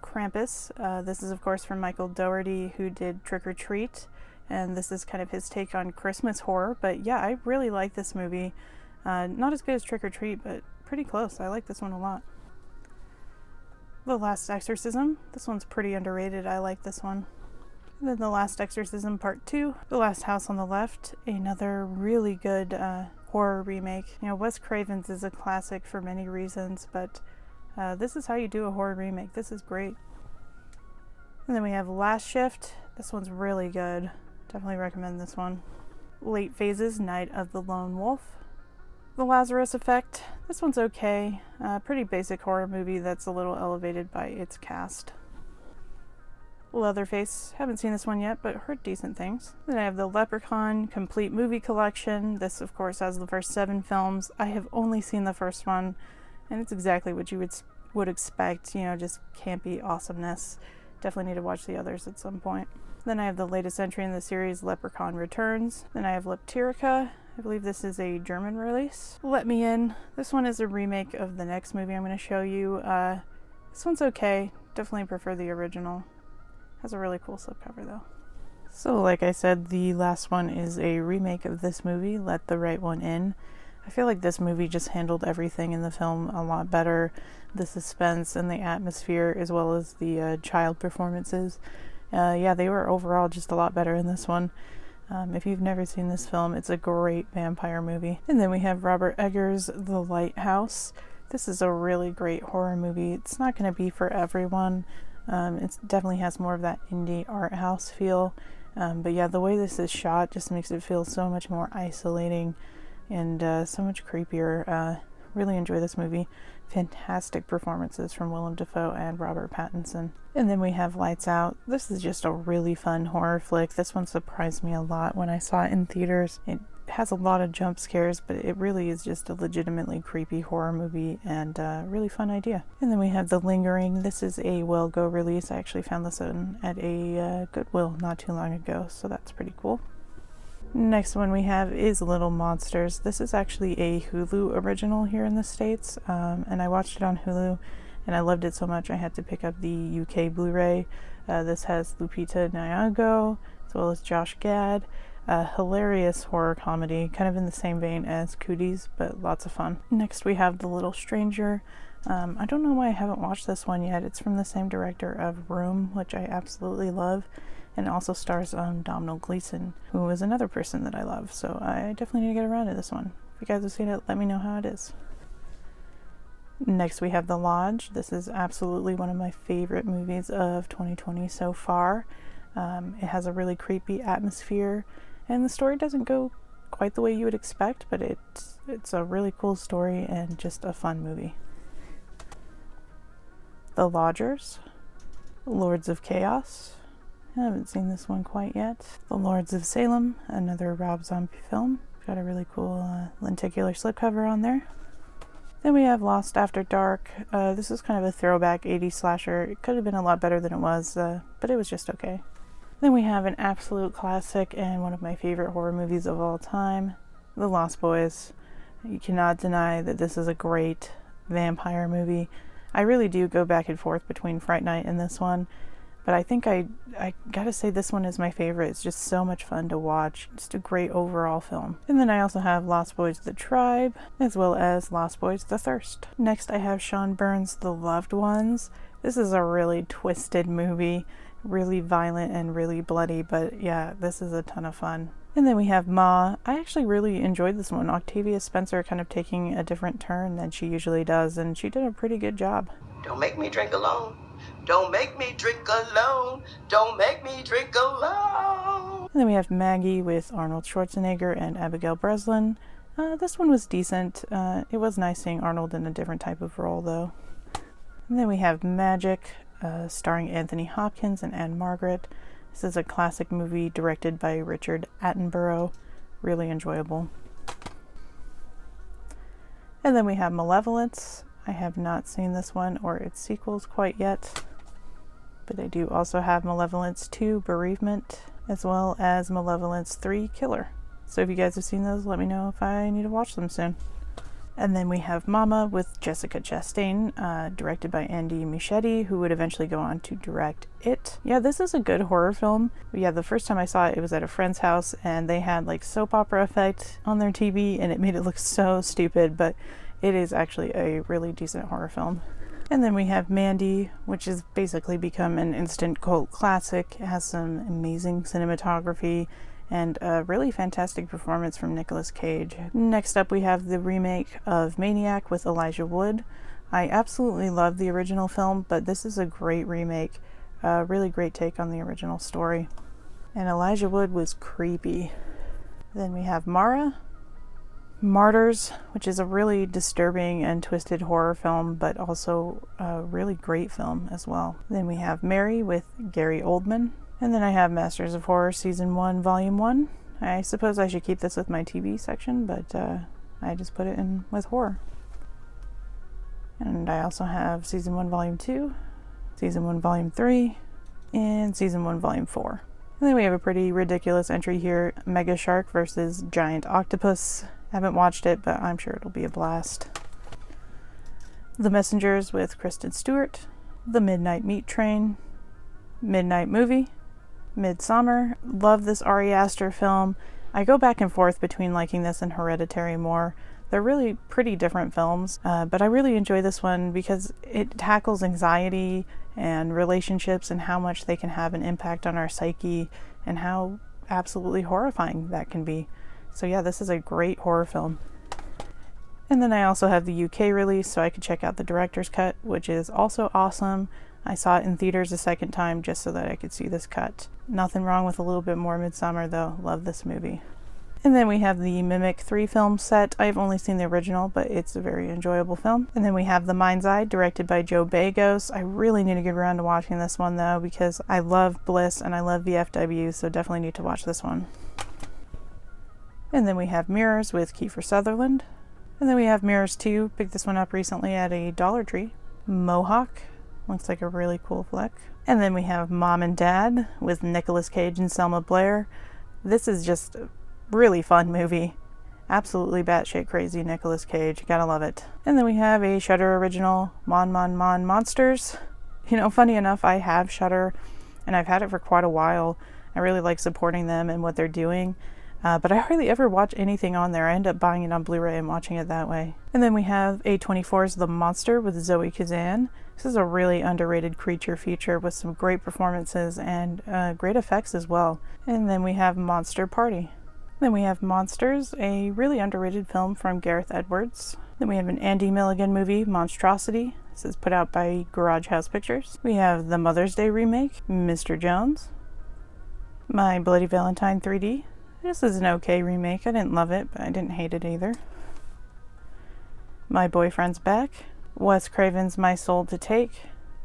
Krampus. This is, of course, from Michael Dougherty, who did Trick or Treat, and this is kind of his take on Christmas horror. But yeah, I really like this movie. Not as good as Trick or Treat, but pretty close. I like this one a lot. The Last Exorcism. This one's pretty underrated. I like this one. And then The Last Exorcism Part 2. The Last House on the Left. Another really good horror remake. Wes Craven's is a classic for many reasons, but this is how you do a horror remake. This is great. And then we have Last Shift. This one's really good. Definitely recommend this one. Late Phases, Night of the Lone Wolf. The Lazarus Effect. This one's okay. Pretty basic horror movie that's a little elevated by its cast. Leatherface. Haven't seen this one yet, but heard decent things. Then I have the Leprechaun Complete Movie Collection. This, of course, has the first 7 films. I have only seen the first one, and it's exactly what you would expect. Just campy awesomeness. Definitely need to watch the others at some point. Then I have the latest entry in the series, Leprechaun Returns. Then I have Leptirica. I believe this is a German release. Let Me In. This one is a remake of the next movie I'm going to show you. This one's okay. Definitely prefer the original. Has a really cool slipcover though. So like I said, the last one is a remake of this movie, Let the Right One In. I feel like this movie just handled everything in the film a lot better. The suspense and the atmosphere, as well as the child performances. Yeah, they were overall just a lot better in this one. If you've never seen this film, it's a great vampire movie. And then we have Robert Eggers' The Lighthouse. This is a really great horror movie. It's not going to be for everyone. It definitely has more of that indie art house feel. But yeah, the way this is shot just makes it feel so much more isolating and so much creepier. Really enjoy this movie. Fantastic performances from Willem Dafoe and Robert Pattinson. And then we have Lights Out. This is just a really fun horror flick. This one surprised me a lot when I saw it in theaters. It has a lot of jump scares, but it really is just a legitimately creepy horror movie and a really fun idea. And then we have The Lingering. This is a Well Go release. I actually found this one at a Goodwill not too long ago, so that's pretty cool. Next one we have is Little Monsters. This is actually a Hulu original here in the States, and I watched it on Hulu, and I loved it so much I had to pick up the UK Blu-ray. This has Lupita Nyong'o, as well as Josh Gad. Hilarious horror comedy, kind of in the same vein as Cooties, but lots of fun. Next we have The Little Stranger. I don't know why I haven't watched this one yet. It's from the same director of Room, which I absolutely love. And it also stars Domhnall Gleeson, who is another person that I love. So I definitely need to get around to this one. If you guys have seen it, let me know how it is. Next we have The Lodge. This is absolutely one of my favorite movies of 2020 so far. It has a really creepy atmosphere, and the story doesn't go quite the way you would expect, but it's a really cool story and just a fun movie. The Lodgers. Lords of Chaos. I haven't seen this one quite yet. The Lords of Salem, another Rob Zombie film. Got a really cool lenticular slipcover on there. Then we have Lost After Dark. This is kind of a throwback 80s slasher. It could have been a lot better than it was, but it was just okay. Then we have an absolute classic and one of my favorite horror movies of all time, The Lost Boys. You cannot deny that this is a great vampire movie. I really do go back and forth between Fright Night and this one. But I think I gotta say this one is my favorite. It's just so much fun to watch. Just a great overall film. And then I also have Lost Boys The Tribe, as well as Lost Boys The Thirst. Next I have Sean Byrne's The Loved Ones. This is a really twisted movie, really violent and really bloody, but yeah, this is a ton of fun. And then we have Ma. I actually really enjoyed this one. Octavia Spencer kind of taking a different turn than she usually does, and she did a pretty good job. Don't make me drink alone. Don't make me drink alone. Don't make me drink alone. And then we have Maggie with Arnold Schwarzenegger and Abigail Breslin. This one was decent. It was nice seeing Arnold in a different type of role, though. And then we have Magic, starring Anthony Hopkins and Anne Margaret. This is a classic movie directed by Richard Attenborough. Really enjoyable. And then we have Malevolence. I have not seen this one or its sequels quite yet, but I do also have Malevolence 2 Bereavement, as well as Malevolence 3 Killer. So if you guys have seen those, let me know if I need to watch them soon. And then we have Mama with Jessica Chastain, directed by Andy Muschietti, who would eventually go on to direct It. Yeah, this is a good horror film. But yeah, the first time I saw it, it was at a friend's house, and they had like soap opera effect on their TV, and it made it look so stupid, but it is actually a really decent horror film. And then we have Mandy, which has basically become an instant cult classic. It has some amazing cinematography and a really fantastic performance from Nicolas Cage. Next up we have the remake of Maniac with Elijah Wood. I absolutely love the original film, but this is a great remake. A really great take on the original story. And Elijah Wood was creepy. Then we have Mara. Martyrs, which is a really disturbing and twisted horror film, but also a really great film as well. Then we have Mary with Gary Oldman. And then I have Masters of Horror Season 1, Volume 1. I suppose I should keep this with my TV section, but I just put it in with horror. And I also have Season 1, Volume 2, Season 1, Volume 3, and Season 1, Volume 4. And then we have a pretty ridiculous entry here, Mega Shark versus Giant Octopus. Haven't watched it, but I'm sure it'll be a blast. The Messengers with Kristen Stewart, The Midnight Meat Train, Midnight Movie, Midsommar. Love this Ari Aster film. I go back and forth between liking this and Hereditary more. They're really pretty different films, but I really enjoy this one because it tackles anxiety and relationships and how much they can have an impact on our psyche and how absolutely horrifying that can be. So yeah, this is a great horror film. And then I also have the UK release, so I could check out the director's cut, which is also awesome. I saw it in theaters a second time just so that I could see this cut. Nothing wrong with a little bit more Midsommar though. Love this movie. And then we have the Mimic 3 film set. I've only seen the original, but it's a very enjoyable film. And then we have The Mind's Eye, directed by Joe Bagos. I really need to get around to watching this one though, because I love Bliss and I love VFW, so definitely need to watch this one. And then we have Mirrors with Kiefer Sutherland. And then we have Mirrors 2. Picked this one up recently at a Dollar Tree. Mohawk. Looks like a really cool flick. And then we have Mom and Dad with Nicolas Cage and Selma Blair. This is just a really fun movie. Absolutely batshit crazy Nicolas Cage. Gotta love it. And then we have a Shudder original, Mon Mon Mon Monsters. You know, funny enough, I have Shudder and I've had it for quite a while. I really like supporting them and what they're doing. But I hardly ever watch anything on there. I end up buying it on Blu-ray and watching it that way. And then we have A24's The Monster with Zoe Kazan. This is a really underrated creature feature with some great performances and great effects as well. And then we have Monster Party. Then we have Monsters, a really underrated film from Gareth Edwards. Then we have an Andy Milligan movie, Monstrosity. This is put out by Garage House Pictures. We have the Mother's Day remake, Mr. Jones. My Bloody Valentine 3D. This is an okay remake. I didn't love it, but I didn't hate it either. My Boyfriend's Back. Wes Craven's My Soul to Take.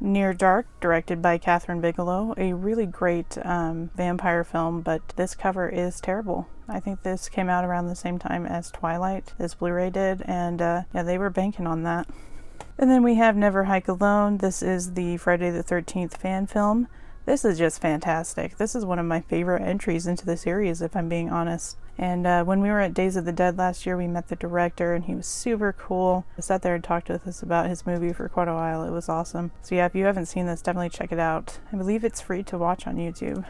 Near Dark, directed by Catherine Bigelow. A really great vampire film, but this cover is terrible. I think this came out around the same time as Twilight, this Blu-ray did, and yeah, they were banking on that. And then we have Never Hike Alone. This is the Friday the 13th fan film. This is just fantastic. This is one of my favorite entries into the series, if I'm being honest. And when we were at Days of the Dead last year, we met the director, and he was super cool. I sat there and talked with us about his movie for quite a while. It was awesome. So yeah, if you haven't seen this, definitely check it out. I believe it's free to watch on YouTube.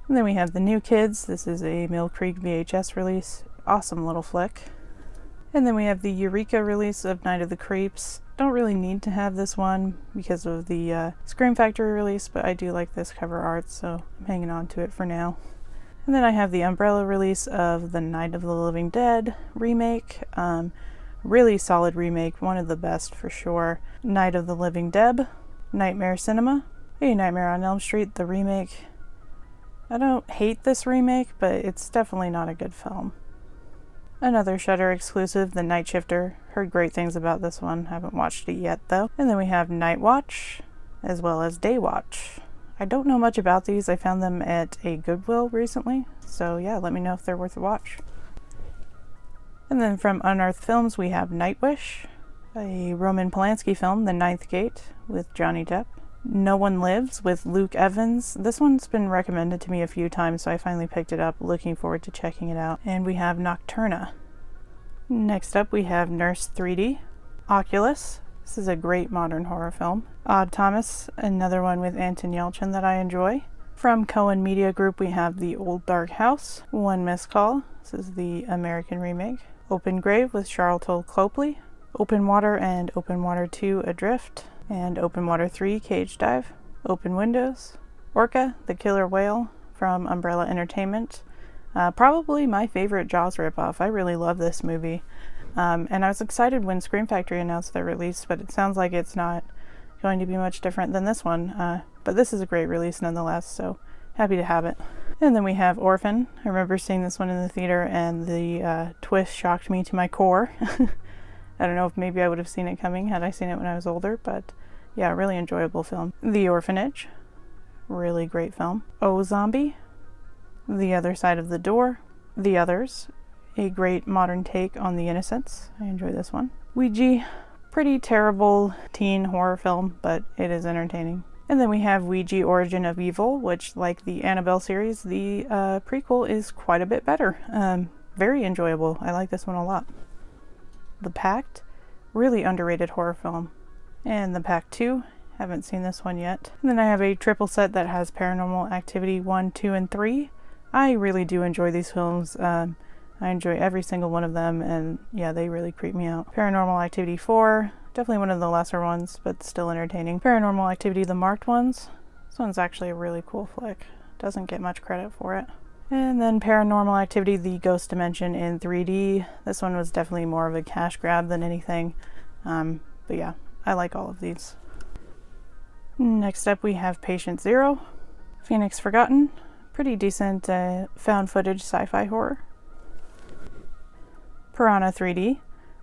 And then we have The New Kids. This is a Mill Creek VHS release. Awesome little flick. And then we have the Eureka release of Night of the Creeps. Don't really need to have this one because of the Scream Factory release, but I do like this cover art, so I'm hanging on to it for now. And then I have the Umbrella release of the Night of the Living Dead remake. Really solid remake, one of the best for sure. Night of the Living Deb, Nightmare Cinema, A Nightmare on Elm Street, the remake. I don't hate this remake, but it's definitely not a good film. Another Shudder exclusive, The Night Shifter. Heard great things about this one, haven't watched it yet though. And then we have Night Watch, as well as Day Watch. I don't know much about these. I found them at a Goodwill recently, so yeah, let me know if they're worth a watch. And then from Unearthed Films, we have Nightwish, a Roman Polanski film, The Ninth Gate, with Johnny Depp. No One Lives with Luke Evans. This one's been recommended to me a few times, so I finally picked it up. Looking forward to checking it out. And we have Nocturna. Next up, we have Nurse 3D, Oculus. This is a great modern horror film. Odd Thomas, another one with Anton Yelchin that I enjoy. From Cohen Media Group, we have The Old Dark House, One Missed Call. This is the American remake. Open Grave with Charlton Copley. Open Water and Open Water 2 Adrift. And Open Water 3 Cage Dive. Open Windows. Orca, the Killer Whale from Umbrella Entertainment. Probably my favorite Jaws ripoff. I really love this movie. And I was excited when Scream Factory announced their release, but it sounds like it's not going to be much different than this one. But this is a great release nonetheless, so happy to have it. And then we have Orphan. I remember seeing this one in the theater, and the twist shocked me to my core. I don't know if maybe I would have seen it coming had I seen it when I was older, but yeah, really enjoyable film. The Orphanage. Really great film. Oh Zombie. The Other Side of the Door. The Others. A great modern take on The Innocents. I enjoy this one. Ouija, pretty terrible teen horror film, but it is entertaining. And then we have Ouija Origin of Evil, which, like the Annabelle series, the prequel is quite a bit better. Very enjoyable. I like this one a lot. The Pact, really underrated horror film. And The Pact 2, haven't seen this one yet. And then I have a triple set that has Paranormal Activity 1, 2, and 3. I really do enjoy these films. I enjoy every single one of them, and yeah, they really creep me out. Paranormal Activity 4, definitely one of the lesser ones, but still entertaining. Paranormal Activity, the marked ones. This one's actually a really cool flick. Doesn't get much credit for it. And then Paranormal Activity, the Ghost Dimension in 3D. This one was definitely more of a cash grab than anything. But yeah, I like all of these. Next up we have Patient Zero, Phoenix Forgotten. Pretty decent found footage sci-fi horror. Piranha 3D,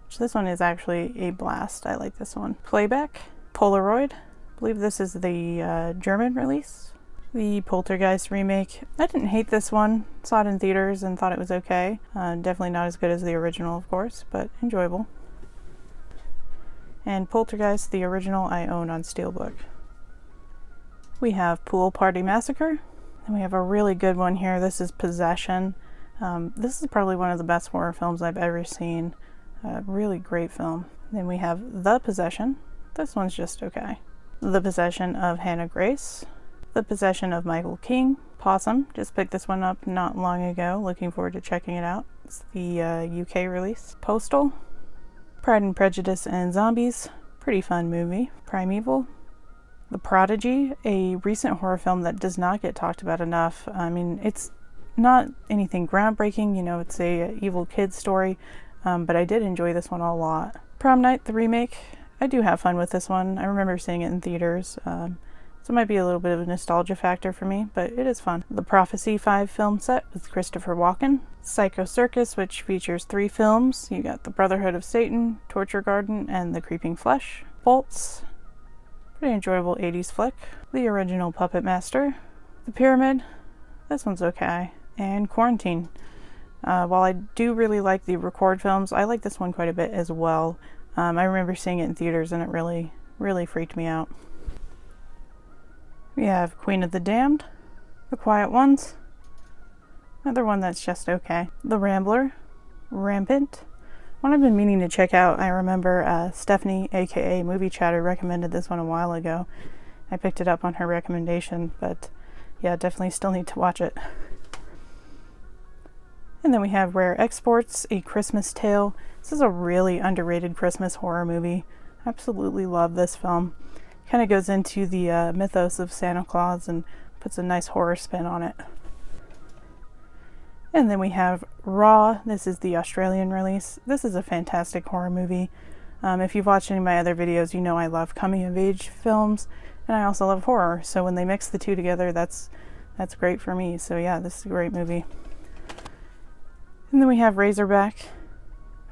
which this one is actually a blast. I like this one. Playback, Polaroid. I believe this is the German release. The Poltergeist remake. I didn't hate this one. Saw it in theaters and thought it was okay. Definitely not as good as the original, of course, but enjoyable. And Poltergeist, the original, I own on Steelbook. We have Pool Party Massacre. And we have a really good one here. This is Possession. This is probably one of the best horror films I've ever seen. Really great film. Then we have The Possession. This one's just okay. The Possession of Hannah Grace. The Possession of Michael King. Possum. Just picked this one up not long ago. Looking forward to checking it out. It's the UK release. Postal. Pride and Prejudice and Zombies. Pretty fun movie. Primeval. The Prodigy, a recent horror film that does not get talked about enough. I mean, it's not anything groundbreaking, you know, it's a evil kid story, but I did enjoy this one a lot. Prom Night, the remake, I do have fun with this one. I remember seeing it in theaters, so it might be a little bit of a nostalgia factor for me, but it is fun. The Prophecy 5 film set with Christopher Walken. Psycho Circus, which features 3 films. You got The Brotherhood of Satan, Torture Garden, and The Creeping Flesh. Bolts. Pretty enjoyable 80s flick. The Original Puppet Master. The Pyramid. This one's okay. And Quarantine. While I do really like the Record films, I like this one quite a bit as well. I remember seeing it in theaters and it really, really freaked me out. We have Queen of the Damned. The Quiet Ones. Another one that's just okay. The Rambler, Rampant. One I've been meaning to check out. I remember Stephanie, aka Movie Chatter, recommended this one a while ago. I picked it up on her recommendation, but yeah, definitely still need to watch it. And then we have Rare Exports, A Christmas Tale. This is a really underrated Christmas horror movie. Absolutely love this film. Kind of goes into the mythos of Santa Claus and puts a nice horror spin on it. And then we have Raw. This is the Australian release. This is a fantastic horror movie. If you've watched any of my other videos, you know I love coming-of-age films, and I also love horror. So when they mix the two together, that's great for me. So yeah, this is a great movie. And then we have Razorback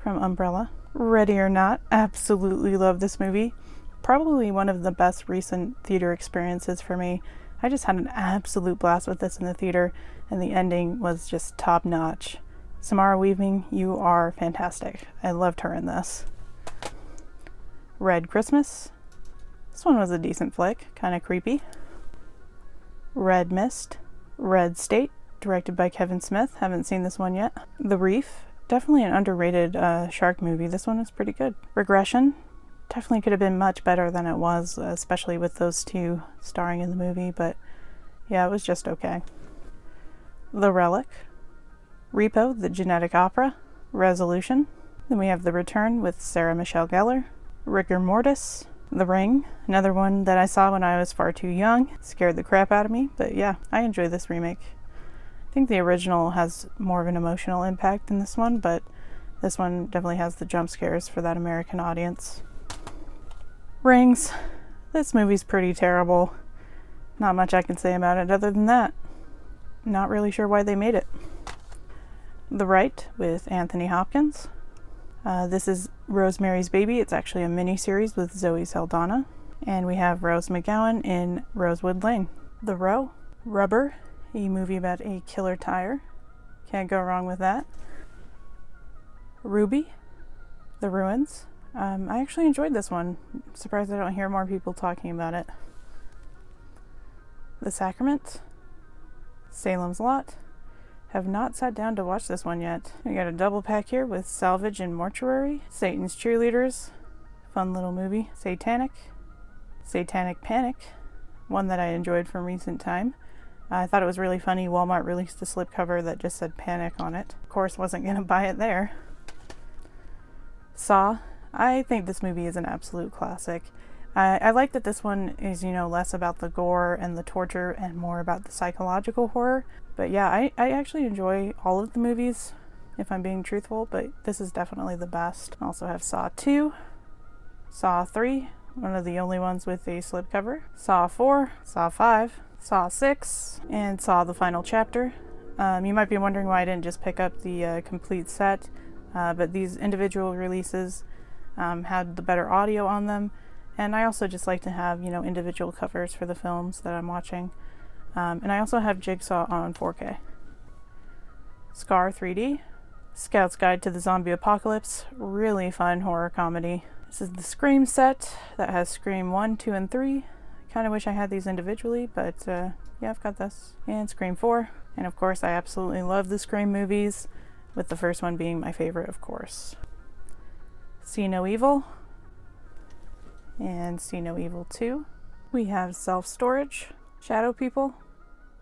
from Umbrella. Ready or Not. Absolutely love this movie. Probably one of the best recent theater experiences for me. I just had an absolute blast with this in the theater, and the ending was just top notch. Samara Weaving, you are fantastic. I loved her in this. Red Christmas. This one was a decent flick, kind of creepy. Red Mist. Red State, directed by Kevin Smith. Haven't seen this one yet. The Reef. Definitely an underrated shark movie. This one is pretty good. Regression. Definitely could have been much better than it was, especially with those two starring in the movie, but yeah, it was just okay. The Relic. Repo, the Genetic Opera. Resolution. Then we have The Return with Sarah Michelle Gellar. Rigor Mortis. The Ring, another one that I saw when I was far too young. Scared the crap out of me, but yeah, I enjoy this remake. I think the original has more of an emotional impact than this one, but this one definitely has the jump scares for that American audience. Rings. This movie's pretty terrible. Not much I can say about it other than that. Not really sure why they made it. The Right with Anthony Hopkins. This is Rosemary's Baby. It's actually a mini-series with Zoe Saldana. And we have Rose McGowan in Rosewood Lane. The Row. Rubber, a movie about a killer tire. Can't go wrong with that. Ruby. The Ruins. I actually enjoyed this one. Surprised I don't hear more people talking about it. The Sacrament. Salem's Lot. Have not sat down to watch this one yet. We got a double pack here with Salvage and Mortuary. Satan's Cheerleaders. Fun little movie. Satanic. Satanic Panic. One that I enjoyed from recent time. I thought it was really funny. Walmart released a slipcover that just said Panic on it. Of course, wasn't going to buy it there. Saw. I think this movie is an absolute classic. I like that this one is, less about the gore and the torture and more about the psychological horror. But yeah, I actually enjoy all of the movies, if I'm being truthful, but this is definitely the best. I also have Saw 2, Saw 3, one of the only ones with a slipcover, Saw 4, Saw 5, Saw 6, and Saw the Final Chapter. You might be wondering why I didn't just pick up the complete set, but these individual releases had the better audio on them. And I also just like to have, individual covers for the films that I'm watching. And I also have Jigsaw on 4K. Scar 3D. Scout's Guide to the Zombie Apocalypse. Really fun horror comedy. This is the Scream set that has Scream 1, 2, and 3. Kind of wish I had these individually, but yeah, I've got this. And Scream 4. And of course, I absolutely love the Scream movies, with the first one being my favorite, of course. See No Evil. And See No Evil 2. We have Self-Storage, Shadow People,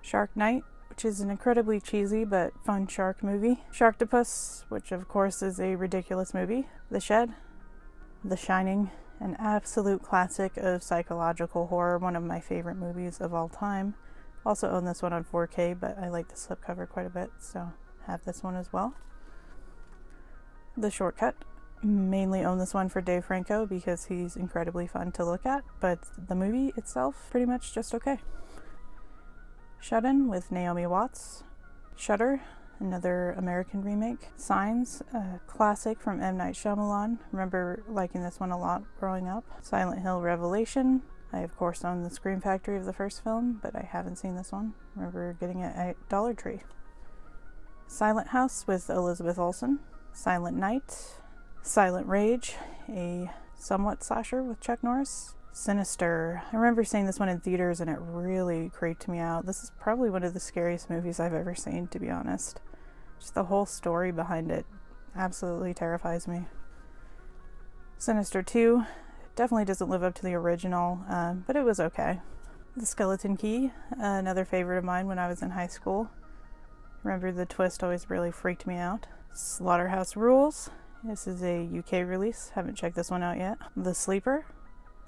Shark Night, which is an incredibly cheesy but fun shark movie, Sharktopus, which of course is a ridiculous movie, The Shed, The Shining, an absolute classic of psychological horror, one of my favorite movies of all time. Also own this one on 4K, but I like the slipcover quite a bit, so have this one as well. The Shortcut. Mainly own this one for Dave Franco because he's incredibly fun to look at, but the movie itself pretty much just okay. Shut-In with Naomi Watts. Shutter, another American remake. Signs, a classic from M. Night Shyamalan. Remember liking this one a lot growing up. Silent Hill Revelation. I of course own the Scream Factory of the first film, but I haven't seen this one. Remember getting it at Dollar Tree. Silent House with Elizabeth Olsen. Silent Night. Silent Rage, a somewhat slasher with Chuck Norris. Sinister. I remember seeing this one in theaters and it really creeped me out. This is probably one of the scariest movies I've ever seen, to be honest. Just the whole story behind it absolutely terrifies me. Sinister 2 definitely doesn't live up to the original, but it was okay. The Skeleton Key, another favorite of mine when I was in high school. Remember, the twist always really freaked me out. Slaughterhouse Rules. This is a UK release. Haven't checked this one out yet. The Sleeper.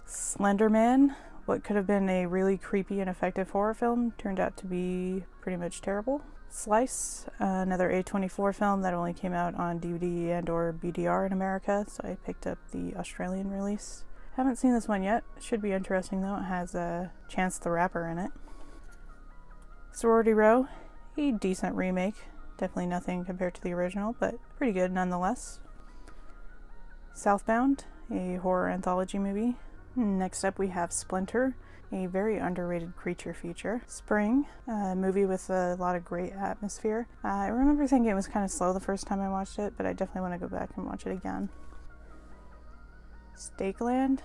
Slender Man. What could have been a really creepy and effective horror film turned out to be pretty much terrible. Slice, another A24 film that only came out on DVD and or BDR in America, so I picked up the Australian release. Haven't seen this one yet. Should be interesting though. It has Chance the Rapper in it. Sorority Row, a decent remake. Definitely nothing compared to the original, but pretty good nonetheless. Southbound, a horror anthology movie. Next up we have Splinter, a very underrated creature feature. Spring, a movie with a lot of great atmosphere. I remember thinking it was kind of slow the first time I watched it, but I definitely want to go back and watch it again. Stakeland,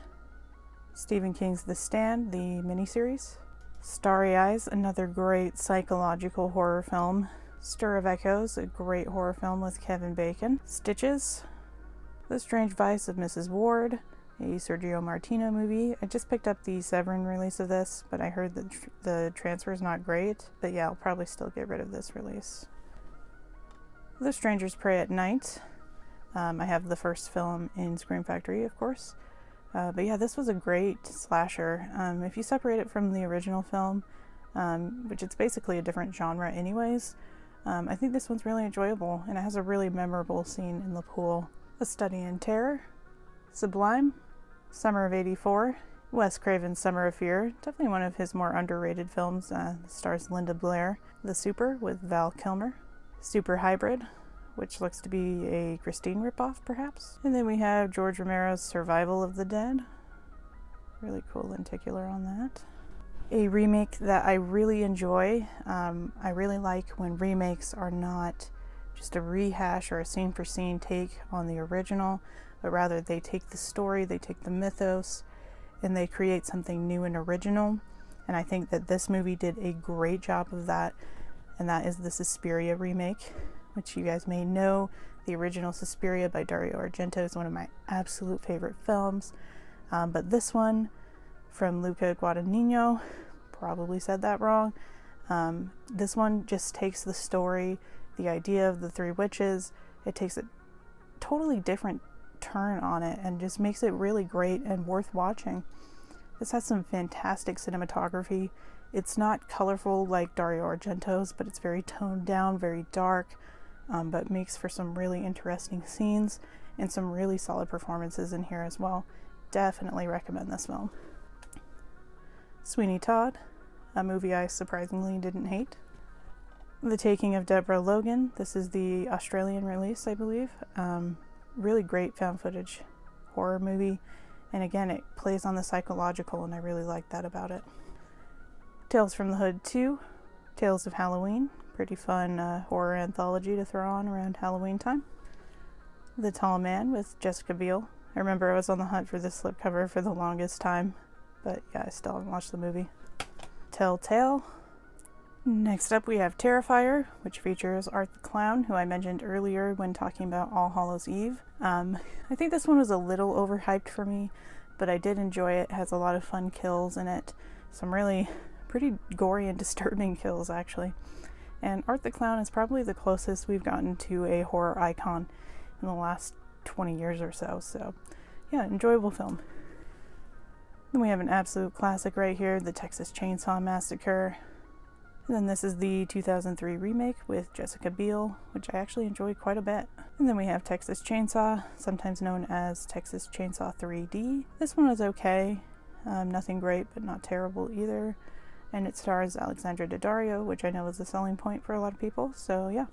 Stephen King's The Stand, the miniseries. Starry Eyes, another great psychological horror film. Stir of Echoes, a great horror film with Kevin Bacon. Stitches, The Strange Vice of Mrs. Ward, a Sergio Martino movie. I just picked up the Severin release of this, but I heard that the transfer is not great. But yeah, I'll probably still get rid of this release. The Strangers Prey at Night. I have the first film in Scream Factory, of course. But yeah, this was a great slasher. If you separate it from the original film, which it's basically a different genre anyways, I think this one's really enjoyable, and it has a really memorable scene in the pool. A Study in Terror. Sublime. Summer of '84, Wes Craven's Summer of Fear, definitely one of his more underrated films. Stars Linda Blair. The Super with Val Kilmer. Super Hybrid, which looks to be a Christine ripoff perhaps. And then we have George Romero's Survival of the Dead. Really cool lenticular on that. A remake that I really enjoy. I really like when remakes are not just a rehash or a scene for scene take on the original, but rather they take the story, they take the mythos, and they create something new and original. And I think that this movie did a great job of that, and that is the Suspiria remake, which you guys may know. The original Suspiria by Dario Argento is one of my absolute favorite films, but this one from Luca Guadagnino, probably said that wrong. This one just takes the story, the idea of the three witches, it takes a totally different turn on it and just makes it really great and worth watching. This has some fantastic cinematography. It's not colorful like Dario Argento's, but it's very toned down, very dark, but makes for some really interesting scenes and some really solid performances in here as well. Definitely recommend this film. Sweeney Todd, a movie I surprisingly didn't hate. The Taking of Deborah Logan. This is the Australian release, I believe. Really great found footage horror movie, and again, it plays on the psychological, and I really like that about it. Tales from the Hood 2, Tales of Halloween, pretty fun horror anthology to throw on around Halloween time. The Tall Man with Jessica Biel. I remember I was on the hunt for this slipcover for the longest time, but yeah, I still haven't watched the movie. Telltale. Next up we have Terrifier, which features Art the Clown, who I mentioned earlier when talking about All Hallows Eve. I think this one was a little overhyped for me, but I did enjoy it. It has a lot of fun kills in it. Some really pretty gory and disturbing kills, actually. And Art the Clown is probably the closest we've gotten to a horror icon in the last 20 years or so. So yeah, enjoyable film. Then we have an absolute classic right here, the Texas Chainsaw Massacre. And then this is the 2003 remake with Jessica Biel, which I actually enjoyed quite a bit. And then we have Texas Chainsaw, sometimes known as Texas Chainsaw 3D. This one was okay. Nothing great, but not terrible either. And it stars Alexandra Daddario, which I know is a selling point for a lot of people, so yeah.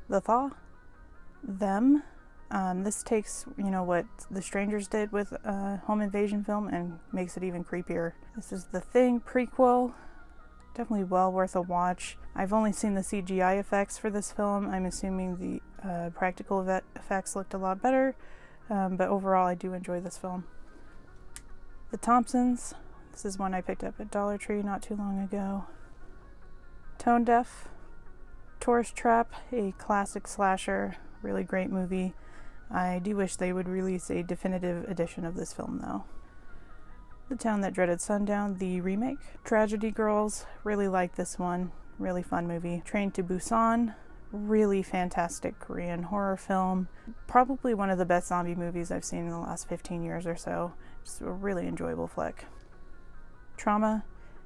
The Thaw. Them. This takes, what The Strangers did with a home invasion film and makes it even creepier. This is The Thing prequel. Definitely well worth a watch. I've only seen the CGI effects for this film. I'm assuming the practical effects looked a lot better, but overall I do enjoy this film. The Thompsons. This is one I picked up at Dollar Tree not too long ago. Tone Deaf. Tourist Trap, a classic slasher, really great movie. I do wish they would release a definitive edition of this film though. The Town That Dreaded Sundown, the remake. Tragedy Girls, really like this one, really fun movie. Train to Busan, really fantastic Korean horror film. Probably one of the best zombie movies I've seen in the last 15 years or so. Just a really enjoyable flick. Trauma,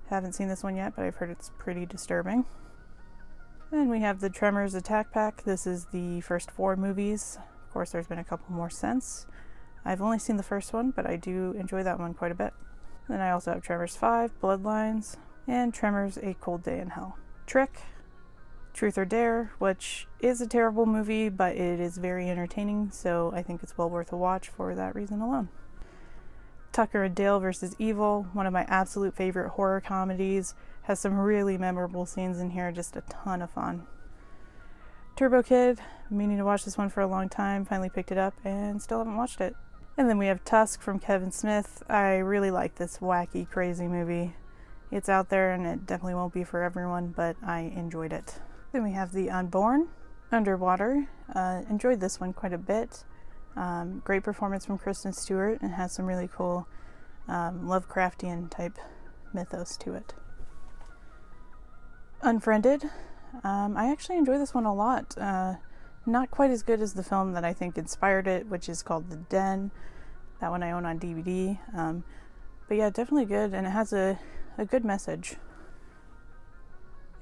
haven't seen this one yet, but I've heard it's pretty disturbing. And we have the Tremors Attack Pack. This is the first 4 movies. Of course, there's been a couple more since. I've only seen the first one, but I do enjoy that one quite a bit. Then I also have Tremors 5, Bloodlines, and Tremors A Cold Day in Hell. Trick, Truth or Dare, which is a terrible movie, but it is very entertaining, so I think it's well worth a watch for that reason alone. Tucker and Dale vs. Evil, one of my absolute favorite horror comedies, has some really memorable scenes in here, just a ton of fun. Turbo Kid, meaning to watch this one for a long time, finally picked it up and still haven't watched it. And then we have Tusk from Kevin Smith. I really like this wacky, crazy movie. It's out there and it definitely won't be for everyone, but I enjoyed it. Then we have The Unborn, Underwater. Enjoyed this one quite a bit. Great performance from Kristen Stewart and has some really cool Lovecraftian type mythos to it. Unfriended. I actually enjoy this one a lot. Not quite as good as the film that I think inspired it, which is called The Den. That one I own on DVD. But yeah, definitely good, and it has a good message.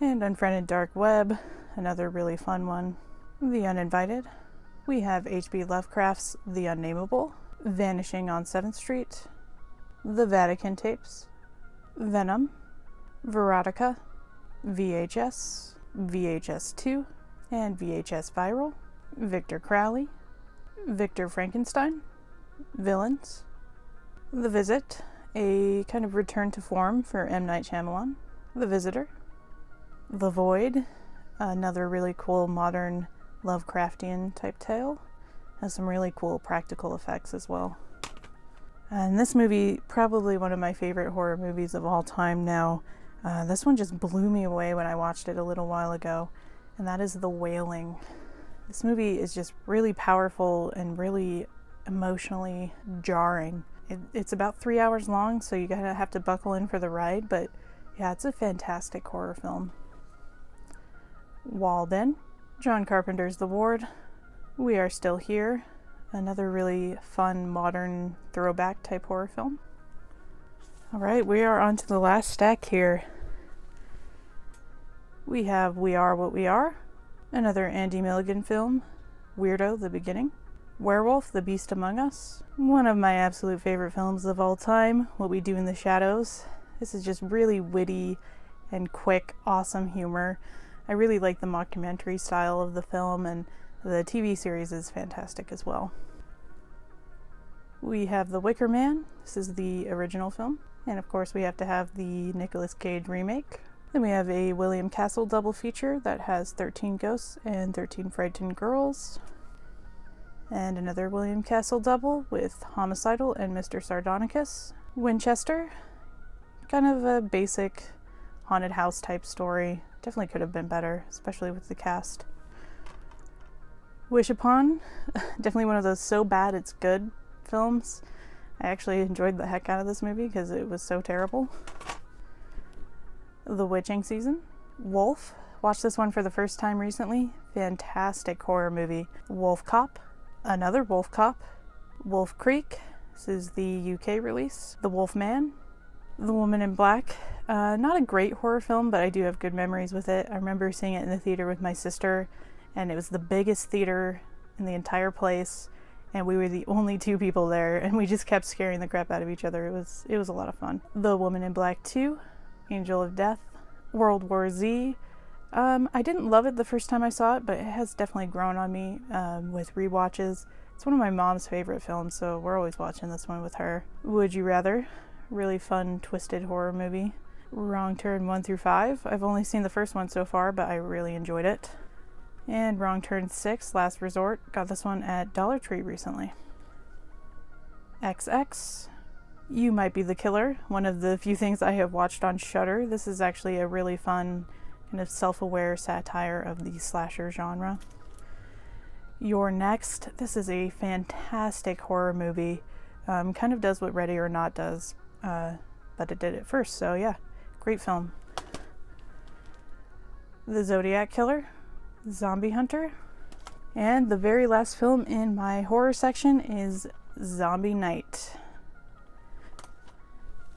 And Unfriended Dark Web, another really fun one. The Uninvited. We have H.P. Lovecraft's The Unnameable, Vanishing on 7th Street, The Vatican Tapes, Venom, Verotica, VHS, VHS 2, and VHS Viral, Victor Crowley, Victor Frankenstein, Villains, The Visit, a kind of return to form for M. Night Shyamalan, The Visitor, The Void, another really cool modern Lovecraftian type tale, has some really cool practical effects as well. And this movie, probably one of my favorite horror movies of all time now. This one just blew me away when I watched it a little while ago, and that is The Wailing. This movie is just really powerful and really emotionally jarring. It's about 3 hours long, so you gotta have to buckle in for the ride, but yeah, it's a fantastic horror film. Walled In, John Carpenter's The Ward, We Are Still Here, another really fun modern throwback type horror film. Alright, we are on to the last stack here. We have We Are What We Are, another Andy Milligan film, Weirdo, The Beginning, Werewolf, The Beast Among Us, one of my absolute favorite films of all time, What We Do in the Shadows. This is just really witty and quick, awesome humor. I really like the mockumentary style of the film, and the TV series is fantastic as well. We have The Wicker Man. This is the original film. And of course we have to have the Nicolas Cage remake. Then we have a William Castle double feature that has 13 Ghosts and 13 Frightened Girls. And another William Castle double with Homicidal and Mr. Sardonicus. Winchester, kind of a basic haunted house type story. Definitely could have been better, especially with the cast. Wish Upon, definitely one of those so bad it's good films. I actually enjoyed the heck out of this movie because it was so terrible. The Witching Season. Wolf, watched this one for the first time recently. Fantastic horror movie. Wolf Cop, another Wolf Cop. Wolf Creek, this is the UK release. The Wolf Man. The Woman in Black, not a great horror film, but I do have good memories with it. I remember seeing it in the theater with my sister, and it was the biggest theater in the entire place, and we were the only 2 people there, and we just kept scaring the crap out of each other. It was a lot of fun. The Woman in Black 2, Angel of Death, World War Z. I didn't love it the first time I saw it, but it has definitely grown on me with rewatches. It's one of my mom's favorite films, so we're always watching this one with her. Would You Rather, really fun, twisted horror movie. Wrong Turn 1 through 5. I've only seen the first one so far, but I really enjoyed it. And Wrong Turn 6, Last Resort. Got this one at Dollar Tree recently. XX, You Might Be the Killer, one of the few things I have watched on Shudder. This is actually a really fun kind of self-aware satire of the slasher genre. You're Next. This is a fantastic horror movie. Kind of does what Ready or Not does, but it did it first, so yeah, great film. The Zodiac Killer, Zombie Hunter, and the very last film in my horror section is Zombie Night.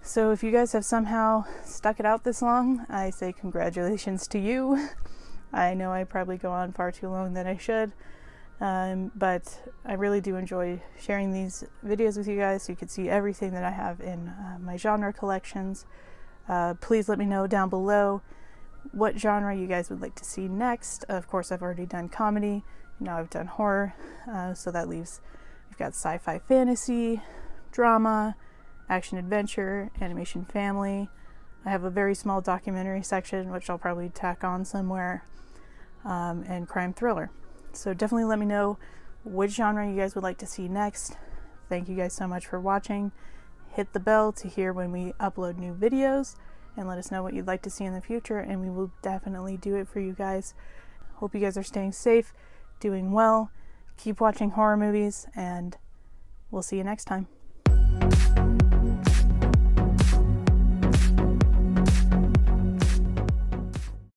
So if you guys have somehow stuck it out this long, I say congratulations to you. I know I probably go on far too long than I should, but I really do enjoy sharing these videos with you guys so you can see everything that I have in my genre collections. Please let me know down below what genre you guys would like to see next. Of course, I've already done comedy, now I've done horror, so that leaves, we've got sci-fi fantasy, drama, action adventure, animation family. I have a very small documentary section, which I'll probably tack on somewhere, and crime thriller. So definitely let me know which genre you guys would like to see next. Thank you guys so much for watching. Hit the bell to hear when we upload new videos, and let us know what you'd like to see in the future, and we will definitely do it for you guys. Hope you guys are staying safe, doing well, keep watching horror movies, and we'll see you next time.